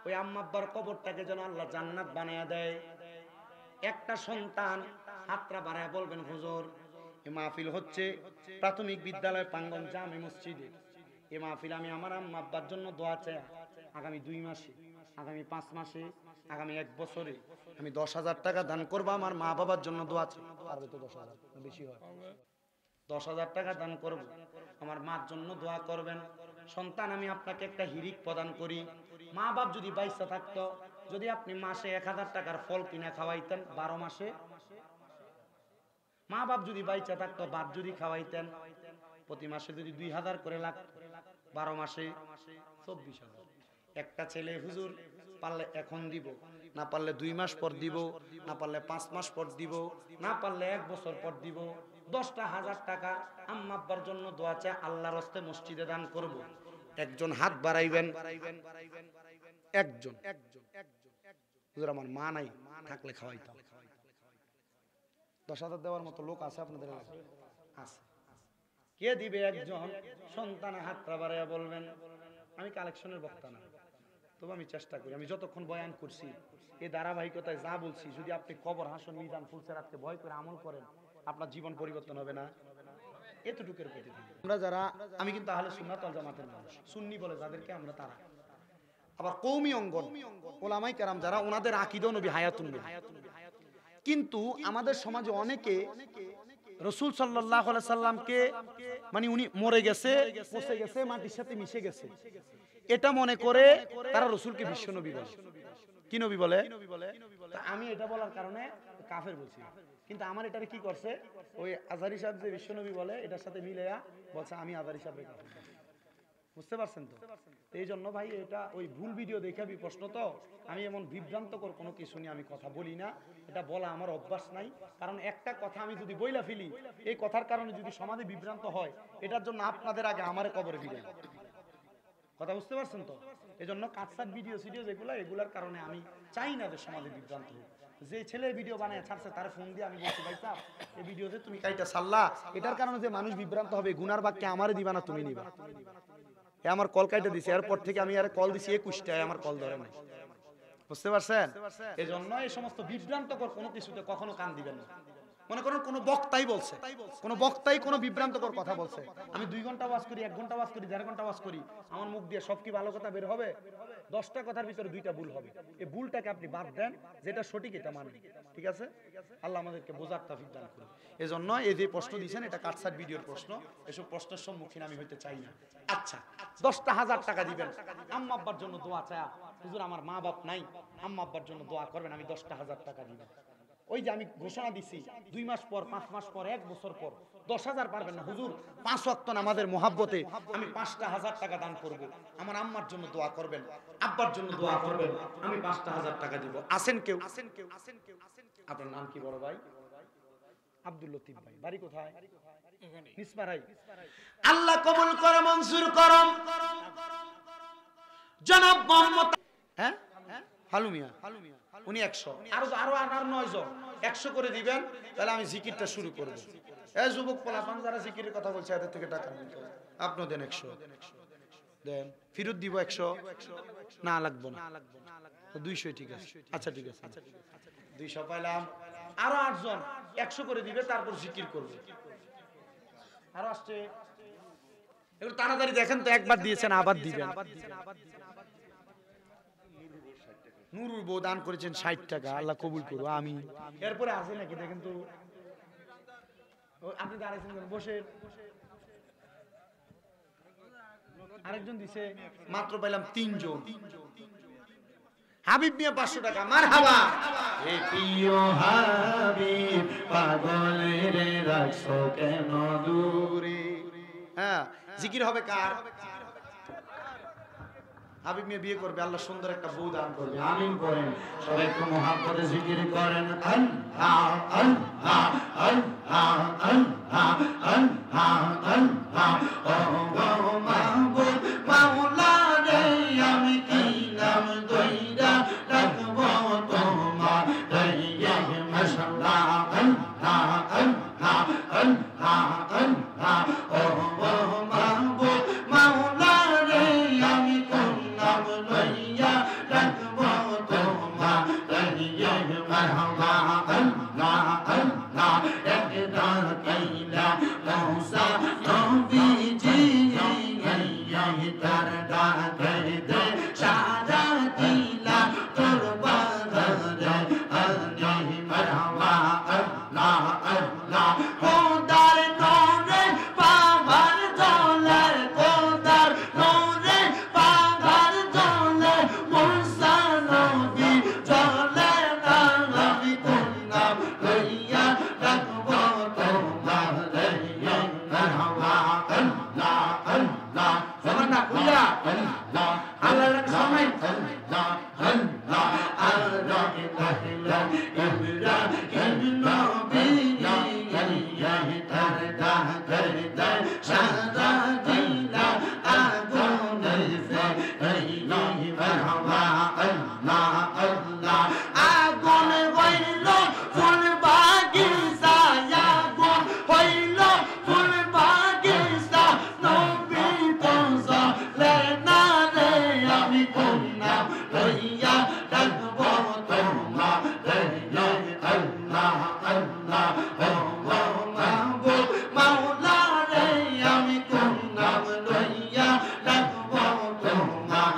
ওই আম্মা আব্বার কবরটাকে যেন আল্লাহ জান্নাত বানায়া দেয়। একটা সন্তান হাতটা বাড়ায় বলবেন হুজুর, এই মাহফিল হচ্ছে প্রাথমিক বিদ্যালয় প্রাঙ্গণ জামে মসজিদে। এই মাহফিল আমি আমার আম্মা আব্বার জন্য দোয়া চাই। আগামী 2 মাসে, আগামী 5 মাসে, আগামী 1 বছরে আমি 10,000 টাকা দান করব আমার মা বাবার জন্য দোয়া চাই। পারবে তো 10,000? বেশি হয়, 10,000 টাকা দান করব, আমার মার জন্য দোয়া করবেন। সন্তান আমি আপনাকে একটা হিরিক প্রদান করি, মা বাপ যদি বাইসা থাকতো, যদি আপনি মাসে 1000 টাকার ফল কিনা খাওয়াইতেন 12 মাসে, মা বাপ যদি বাইচা থাকতো ভাত যদি খাওয়াইতেন, প্রতি মাসে যদি 2000 করে লাগতো, 12 মাসে 24,000। একটা ছেলে হুজুর পারলে এখন দিব, না পারলে 2 মাস পর দিব, না পারলে 5 মাস পর দিব, না পারলে 1 বছর পর দিব। 10,000 টাকা আম্মা আব্বার জন্য দোয়া চাই, আল্লাহর রাস্তে মসজিদে দান করব। একজন হাত বাড়াইবেন, একজন। হুজুর আমার মা নাই, থাকলে খাওয়াইতাম। 10,000 দেওয়ার মতো লোক আছে আপনাদের এলাকায়? আছে। কে দিবে? একজন সন্তান হাতটা বাড়াইয়া বলবেন। আমি কালেকশনের বক্তা না, তবে আমি চেষ্টা করি। আমি যতক্ষণ বয়ান করছি এই ধারাবাহিকতায় যা বলছি, যদি আপনি কবর হাসন মিজান ফুলসেরাতকে ভয় করে আমল করেন, আপনার জীবন পরিবর্তন হবে না। এতটুকুর প্রতি আমরা যারা, আমি কিন্তু আহলে সুন্নাত ওয়াল জামাতের মানুষ, সুন্নি বলে যাদেরকে আমরা তারা। আবার কওমি অঙ্গন ওলামায়ে কেরাম যারা, ওনাদের আকীদা নবী হায়াতুন নবী। কিন্তু আমাদের সমাজে অনেকে রাসূল সাল্লাল্লাহু আলাইহি সাল্লামকে মানে উনি মরে গেছে, পচে গেছে, মাটির সাথে মিশে গেছে, এটা মনে করে তারা রাসূলকে বিশ্ব নবী বলে। কি নবী বলে? আমি এটা বলার কারণে কাফের বলছি, কিন্তু আমার এটারে কি করছে ওই আজহারি সাহেব যে বিশ্ব নবী বলে এটার সাথে মিলাইয়া বলছে আমি আজহারি সাহেবের কাফের। বুঝতে পারছেন তো? এই জন্য ভাই এটা ওই ভুল ভিডিও দেখাবি প্রশ্ন, তো আমি এমন বিভ্রান্তকর কোনো কিছু নিয়ে আমি কথা বলি না, এটা বলা আমার অভ্যাস নাই। কারণ একটা কথা আমি যদি বইলা ফেলি, এই কথার কারণে যদি সমাজে বিভ্রান্ত হয়, এটার জন্য আপনাদের আগে আমারে কবরে ফিরে। কথা বুঝতে পারছেন তো? এই জন্য কাটসাট ভিডিও সিডিও যেগুলো, এগুলার কারণে আমি চাই না যে সমাজে বিভ্রান্ত হোক। যে ছেলে ভিডিও বানায় ছাড়ছে তার ফোন দিয়ে আমি বলছি ভাই সাহেব এই ভিডিওতে তুমি কাইটা সাল্লা, এটার কারণে যে মানুষ বিভ্রান্ত হবে, গুনার বাক্যে আমারে দিবা না তুমি নিবা। এ আমার কল কাইটা দিছে, এরপর থেকে আমি আর কল দিছি 21টায়, আমার কল ধরে নাই। বুঝতে পারছেন? এই জন্য এই সমস্ত বিভ্রান্তকর কোনো কিছুতে কখনো কান দিবেন না। মনে করেন কোনো বক্তাই বলছে, কোনো বক্তাই কোনো বিভ্রান্তকর কথা বলছে, আমি 2 ঘন্টা ওয়াজ করি, 1 ঘন্টা ওয়াজ করি, 1.5 ঘন্টা ওয়াজ করি, আমার মুখ দিয়ে সব কি ভালো কথা বের হবে? 10টা কথার ভিতরে 2টা ভুল হবে। এই ভুলটাকে আপনি বাদ দেন, যেটা সঠিক এটা মানেন, ঠিক আছে? আল্লাহ আমাদেরকে বোঝার তৌফিক দান করুন। এজন্য এই যে প্রশ্ন দিয়েছেন এটা কাটসাট ভিডিওর প্রশ্ন, এসব প্রশ্নের সম্মুখীন আমি হইতে চাই না। আচ্ছা, 10,000 টাকা দিবেন, আম্মা আব্বার জন্য দোয়া চায়া, হুজুর আমার মা বাপ নাই, আম্মা আব্বার জন্য দোয়া করবেন, আমি 10,000 টাকা দিবেন। ওই যে আমি ঘোষণা দিছি 2 মাস পর, 5 মাস পর, 1 বছর পর 10,000 পারবেন না, হুজুর 5 ওয়াক্ত নামাজের মহাব্বতে আমি 5,000 টাকা দান করব, আমার আম্মার জন্য দোয়া করবেন, আব্বার জন্য দোয়া করবেন, আমি 5,000 টাকা দিব। আছেন কেউ? আপনার নাম কি বড় ভাই? আব্দুল লতিফ ভাই, বাড়ি কোথায়? নিসমারাই। আল্লাহ কবুল করে, মঞ্জুর করম। জনাব মোহাম্মদ, হ্যাঁ হালুমিয়া, উনি 100, আরো 9 জন 100 করে দিবেন, তাহলে আমি জিকিরটা শুরু করব। এই যুবক পোলাপান যারা জিকিরের কথা বলছে এদের থেকে টাকা নিতে, আপনি দেন 100, দেন ফেরত দিব 100, না লাগবে না, 200 ঠিক আছে। আচ্ছা ঠিক আছে, 200 পাইলাম। আরো 8 জন 100 করে দিবে, তারপর জিকির করবে। আরো আসছে, এগুলো তাড়াতাড়ি দেখেন তো, একবার দিয়েছেন আবার দিবেন। নুরুল বউ দান করেছেন 60 টাকা, আল্লাহ কবুল করো, আমি। এরপরে আছে নাকি দেখেন তো, আপনি দাঁড়াইছেন বসে, আরেকজন দিছে, মাত্র পাইলাম 3 জন। হাবিব মিয়া 500 টাকা, মারহাবা। এ প্রিয় হাবিব পাগলের রাখছো কেন দূরে। হ্যাঁ, জিকির হবে কার? হাবিব মিয়া বিয়ে করবে, আল্লাহ সুন্দর একটা বউ দান করবে, আমিন করেন। সবাই একটু মুহাব্বতে জিকির করেন। আল্লাহ আল্লাহ আল্লাহ আল্লাহ আল্লাহ আল্লাহ। ও মাহবুব মাওলা রে, আমি কি নাম দইরা রাখবো তোমার, মাশাআল্লাহ আল্লাহ আল্লাহ আল্লাহ আল্লাহ। ও মাহবুব মাওলা রে, আমি কোন নাম লইয়া রাখবো তোমার, মারহাবা আল্লাহ আল্লাহ। একটা কাইলা মৌসা নবীজি, তার ডাকে দে সারা দিলা তোর বাজারে, মারহাবা আল্লাহ আল্লাহ। খোদার নূরে পাবার জলে, খোদার নূরে পাবার জলে, মুসা নবী চলে না, আমি কোন নাম লইয়া রাখবো তোমার, মারহাবা আল্লাহ আল্লাহ। আমার না কুইয়া আল্লাহ আল্লাহ রাখ সময় আল্লাহ আল্লাহ। আরাকে তাহলা ইব্রাহিম নবী, তার ডাকে দে সারা দিলা আগুনে সে, মারহাবা আল্লাহ আল্লাহ। আগুন হইল ফুল বাগিচা, আগুন হইল ফুল বাগিচা, নবী তো চলে না রে, আমি কোন নাম লইয়া রাখবো তোমার, আল্লাহ আল্লাহ। ও মাহবুব মাওলা রে, আমি কোন নাম লইয়া রাখবো তোমার,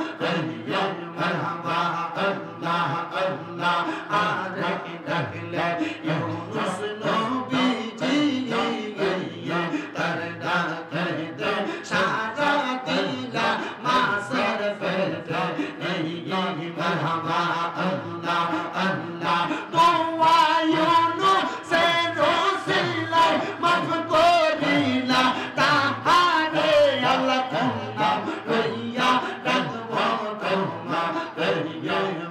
মারহাবা আল্লাহ আল্লাহ। আরেক ডাকলে ইউনুস নবীজি, তার ডাকে দে সারা দিলা মাছের পেটে, মারহাবা আল্লাহ আল্লাহ। দোয়া ইউনুসের রসিলায় মাফ করিলা তাহারে, আল্লাহ কোন নাম লইয়া রাখবো তোমার,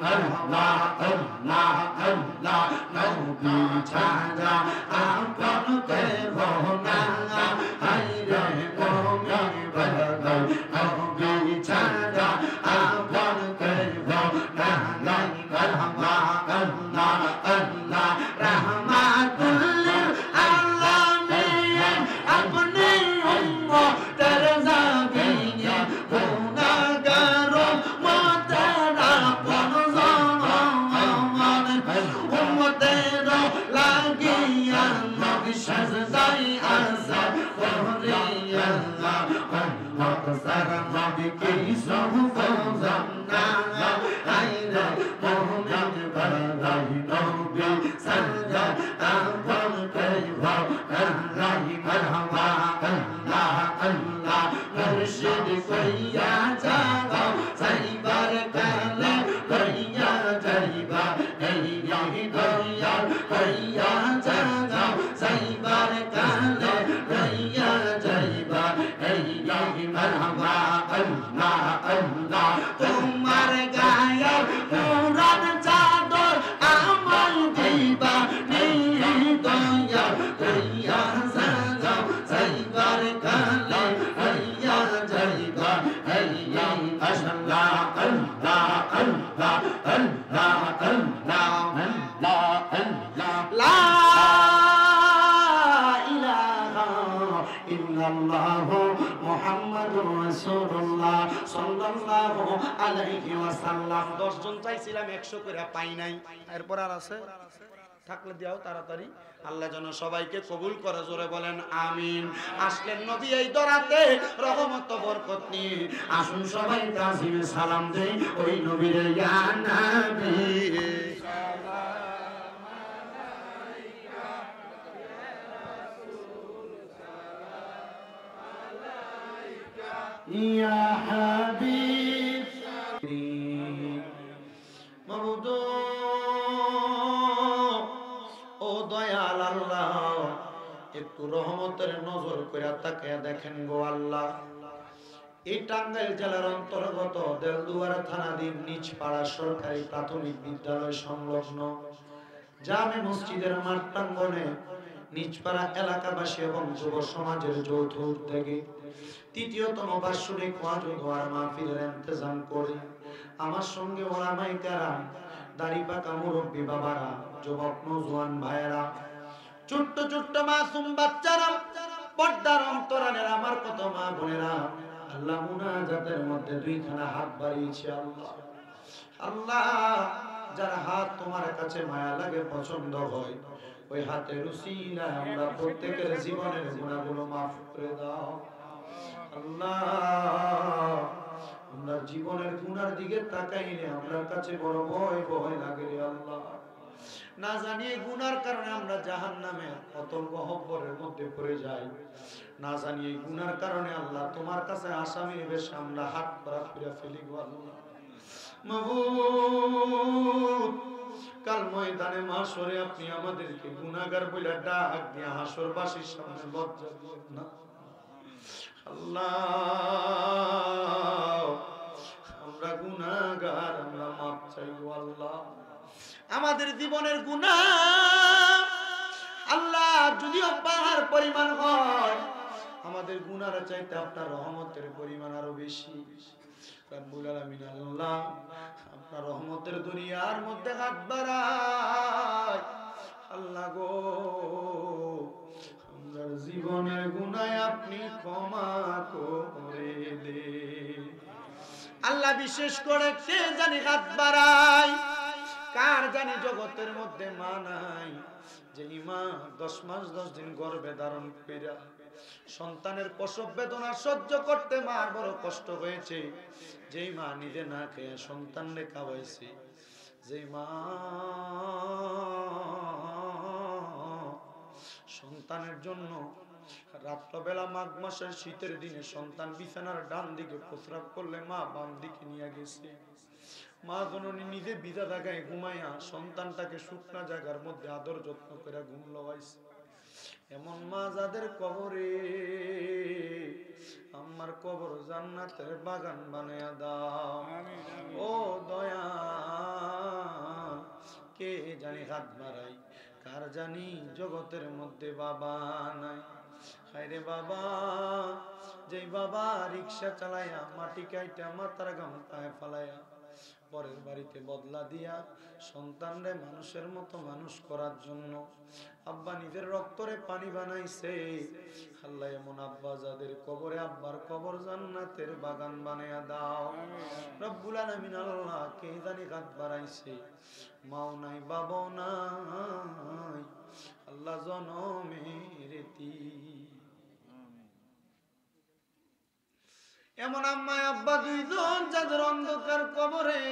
মারহাবা আল্লাহ আল্লাহ। নবী ছাড়া আপন কেহ না, হায়রে মুমিন বান্দার, নবী ছাড়া আপন কেহ না, মারহাবা আল্লাহ আল্লাহ। রাহমাতুল লিল আলামিন, আপনি উম্মতের জামিন, গুনাহগার উম্মতের আপন জামান, উম্মতের লাগিয়া সাল্লাম। 10 জন চাইছিলাম 100 করে পাই নাই। এরপর আর আছে থাকলে দিও তাড়াতাড়ি। আল্লাহ যেন সবাইকে কবুল করে, জোরে বলেন আমিন। আসলেন নবী এই দরাতে রহমত বরকত নিয়ে। আসুন সবাই তাজিমে সালাম দেই ওই নবীর ইয়া নবী। ইয়া হাবিব মাবুদ ও দয়াল আল্লাহ, একটু রহমতের নজর করে তাকিয়ে দেখেন গো আল্লাহ। এই টাঙ্গাইল জেলার অন্তর্গত দেলদুয়ার থানাধীন নিচপাড়া সরকারি প্রাথমিক বিদ্যালয় সংলগ্ন জামে মসজিদের মাঠ প্রাঙ্গণে নিচপাড়া এলাকাবাসী এবং যুব সমাজের যৌথ উদ্যোগে তৃতীয়তম বার্ষিক ওয়াজ ও দোয়ার মাহফিলের ইন্তজাম করে আমার সঙ্গে ওলামায়ে কেরাম, দাড়ি পাকা মুরব্বী বাবারা, যুবক নওজোয়ান ভাইয়েরা, ছোট্ট ছোট্ট মাসুম বাচ্চারা, পর্দার অন্তরালের আমার কত মা বোনেরা, আল্লাহ মুনাজাতের মধ্যে দুইখানা হাত বাড়িয়েছে। আল্লাহ আল্লাহ, যার হাত তোমার কাছে মায়া লাগে, পছন্দ হয়, ওই হাতের উসিলায় আমরা প্রত্যেকের জীবনের গুনাহগুলো মাফ করে দাও। আল্লাহ, আমরা জীবনের গুনার দিকে তাকাইলে আমরা কাছে বড় ভয় ভয় লাগে রে আল্লাহ। না জানিয়ে গুনার কারণে আমরা জাহান্নামের অতল গহ্বরের মধ্যে পড়ে যাই। না জানিয়ে গুনার কারণে আল্লাহ তোমার কাছে আসামির বেশে আমরা হাত পা ফিরে ফেলি গো আল্লাহ। মাবুদ, কাল ময়দানে মাশরে আপনি আমাদেরকে গুনাহগার বলে ডাক দিয়ে হাসরবাসীর সামনে লজ্জা দিবেন না। আল্লাহ, আমরা গুনাহগার, আমরা মাফ চাই গো আল্লাহ। আমাদের জীবনের গুনাহ আল্লাহ যদিও পাহাড় পরিমাণ হয়, আমাদের গুনার চাইতে আপনার রহমতের পরিমাণ আরো বেশি। রব্বুল আলামিন আল্লাহ, আপনার রহমতের দুনিয়ার মধ্যে হাত বাড়াই। আল্লাহ গো, আমরা জীবনের গুনাহ আপনি ক্ষমা করে দেন। আল্লাহ বিশেষ করে কে জানি হাত বাড়ায়, কার জানি জগতের মধ্যে মা নাই, যে মা 10 মাস 10 দিন গর্ভে ধারণ কইরা সন্তানের প্রসব বেদনা সহ্য করতে মার বড় কষ্ট হয়েছে, যেই মা নিজে না খেয়ে সন্তানরে খাওয়াইছে, যেই মা সন্তানের জন্য রাত্রবেলা মাঘ মাসের শীতের দিনে সন্তান বিছানার ডান দিকে প্রস্রাব করলে মা বাম দিকে নিয়ে গেছে। মা জননী নিজে বিধা জায়গায় ঘুমাইয়া সন্তানটাকে শুকনা জায়গার মধ্যে আদর যত্ন করে ঘুম লওয়াইছে। এমন মা যাদের কবরে আমার কবর জান্নাতের বাগান বানায়া দাও। ও দয়া, কে জানি হাত বাড়াই, কার জানি জগতের মধ্যে বাবা নাই। হায়রে বাবা, যেই বাবা রিক্সা চালাইয়া মাটি কাইটা মাথার গাম পায়ে ফালাইয়া পরের বাড়িতে বদলা দিয়া সন্তানরে মানুষের মতো মানুষ করার জন্য আব্বা নিজের রক্তরে পানি বানাইছে। আল্লাহ, এমন আব্বা যাদের কবরে আব্বার কবর জান্নাতের বাগান বানায়া দাও। রব্বুল আলামিন আল্লাহ, কে জানি হাত বাড়াইছে, মাও নাই বাবাও নাই, আল্লাহ জনমের এমন আম্মা আব্বা দুইজন যাদের অন্ধকার কবরে,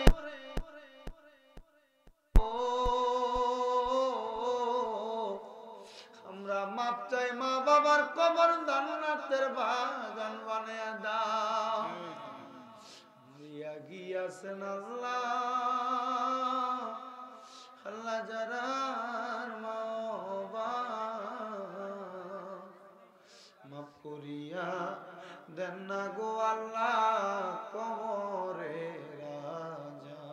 আমরা মাপ চাই, মা বাবার কবর জান্নাতের বাগান বানায়া দাও। মরিয়া গিয়াছেন আল্লাহ, আল্লাহ যারার মা বাবা মাফ করিয়া দেন না গো আল্লাহ, কবরে রাজা।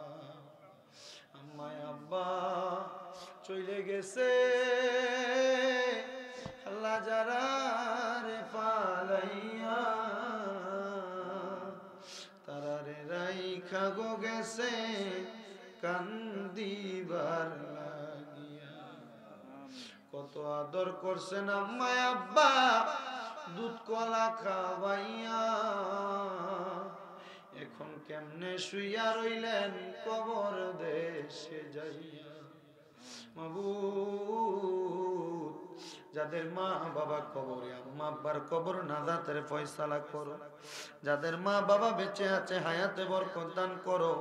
আম্মায় আব্বা চলে গেছে, আল্লাহ যারা রে পালাইয়া তারা রে রাইখা গো গেছে কান্দিবার লাগিয়া। কত আদর করছেন আম্মায় আব্বা, দুধ কলা খাওয়াইয়া, এখন কেমনে শুইয়া রইলেন কবর দেশে যাইয়া। মাবুদ, যাদের মা বাবা কবরে, আম্মা আব্বার কবর নাজাতের ফয়সালা করো। যাদের মা বাবা বেঁচে আছে হায়াতে বরকত দান করো।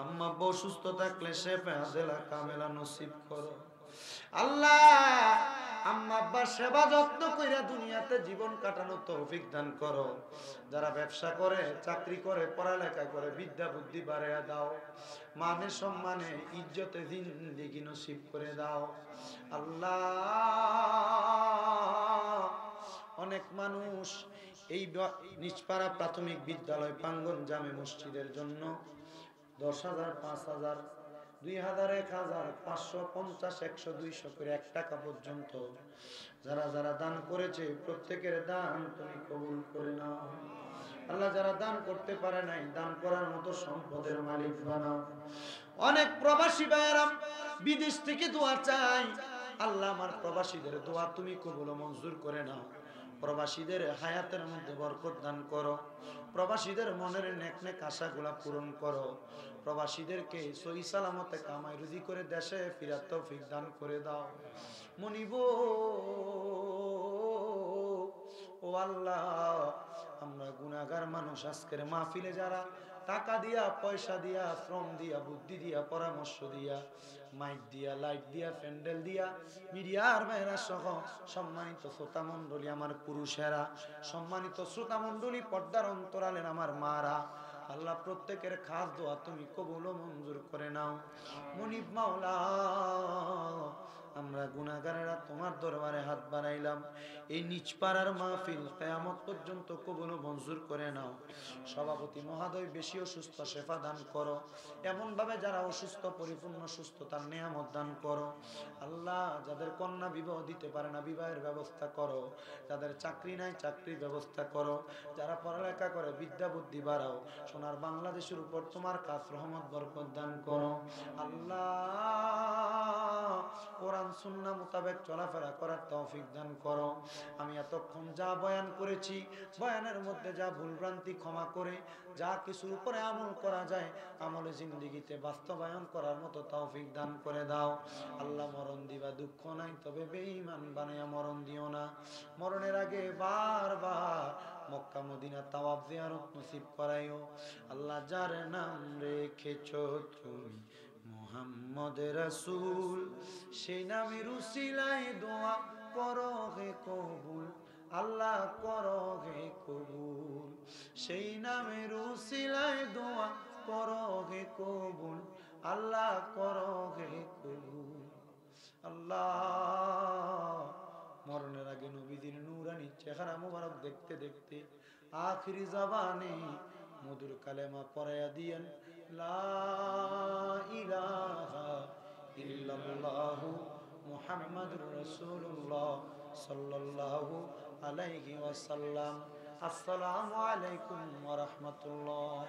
আম্মা আব্বা অসুস্থ থাকলে শেফে আজেলা কামেলা নসিব করো। আল্লাহ, আম্মা আব্বার সেবা যত্ন কইরা দুনিয়াতে জীবন কাটানোর তৌফিক দান করো। যারা ব্যবসা করে, চাকরি করে, পড়ালেখা করে, বিদ্যা বুদ্ধি বাড়াইয়া দাও। মানের সম্মানে ইজ্জতে জিন্দেগি নসিব করে দাও। আল্লাহ, অনেক মানুষ এই নিচপাড়া প্রাথমিক বিদ্যালয় প্রাঙ্গণ জামে মসজিদের জন্য 10,000, 5,000, 2,000, 1,000, 500, 50, 100, 200 করে 1 টাকা পর্যন্ত যারা যারা দান করেছে প্রত্যেকের দান তুমি কবুল করে নাও। আল্লাহ, যারা দান করতে পারে নাই দান করার মতো সম্পদের মালিক বানাও। অনেক প্রবাসী ভাইরা বিদেশ থেকে দোয়া চাই। আল্লাহ, আমার প্রবাসীদের দোয়া তুমি কবুল ও মঞ্জুর করে নাও। প্রবাসীদের হায়াতের মধ্যে বরকত দান করো। প্রবাসীদের মনের নেক নেক আশাগুলা পূরণ করো। প্রবাসীদেরকে সহি সালামতে কামাই রুজি করে দেশে ফিরার তৌফিক দান করে দাও। মনিব, ও আল্লাহ, আমরা গুনাহগার মানুষ। আজকের মাহফিলে যারা টাকা দিয়া, পয়সা দিয়া, শ্রম দিয়া, বুদ্ধি দিয়া, পরামর্শ দিয়া, মাইক দিয়া, লাইট দিয়া, প্যান্ডেল দিয়া, মিডিয়ার বাইরা সহ সম্মানিত শ্রোতা মণ্ডলী, আমার পুরুষেরা, সম্মানিত শ্রোতা মণ্ডলী, পর্দার অন্তরালের আমার মারা, আল্লাহ, প্রত্যেকের খাস দোয়া তুমি কবুল ও মঞ্জুর করে নাও। মুনিব মাওলা, আমরা গুনাহগারেরা তোমার দরবারে হাত বাড়াইলাম। এই নিচপাড়ার মাহফিল কিয়ামত পর্যন্ত কবুল ও মঞ্জুর করে নাও। সভাপতি মহোদয় বেশি অসুস্থ, শেফা দান করো। এমন ভাবে যারা অসুস্থ পরিপূর্ণ সুস্থতার নিয়ামত দান করো। আল্লাহ, যাদের কন্যা বিবাহ দিতে পারে না বিবাহের ব্যবস্থা করো। যাদের চাকরি নাই চাকরির ব্যবস্থা করো। যারা পড়ালেখা করে বিদ্যা বুদ্ধি বাড়াও। সোনার বাংলাদেশের উপর তোমার কাছ রহমত বরকত দান করো। আল্লাহ, কোরআন সুন্নাহ মোতাবেক চলাফেরা করার তৌফিক দান করো। আমি এতক্ষণ যা বয়ান করেছি, বয়ানের মধ্যে যা ভুলভ্রান্তি ক্ষমা করে যা কিছুর উপরে আমল করা যায় আমলে জিন্দেগিতে বাস্তবায়ন করার মতো তৌফিক দান করে দাও। আল্লাহ, মরণ দিবা দুঃখ নাই, তবে বেঈমান বানায়া মরণ দিও না। মরণের আগে বারবার মক্কা মদিনা তাওয়াফ জিয়ারত নসিব করাইও। আল্লাহ, যার নাম রেখেছো তুমি মুহাম্মদ রাসূল, সেই নামের উসিলায় দোয়া করো হে কবুল। আল্লাহ, করো হে কবুল। সেই নামের উসিলায় দোয়া করো হে কবুল। আল্লাহ, করো হে কবুল। আল্লাহ, মরণের আগে নবীদের নূরানি চেহারা মুবারক দেখতে দেখতে আখিরি জবানে মধুর কালেমা পড়ায়া দিয়েন, লা ইলাহা ইল্লাল্লাহু মুহাম্মাদুর রাসূলুল্লাহ সাল্লাল্লাহু আলাইহি ওয়াসাল্লাম। আসসালামু আলাইকুম ওয়া রাহমাতুল্লাহ।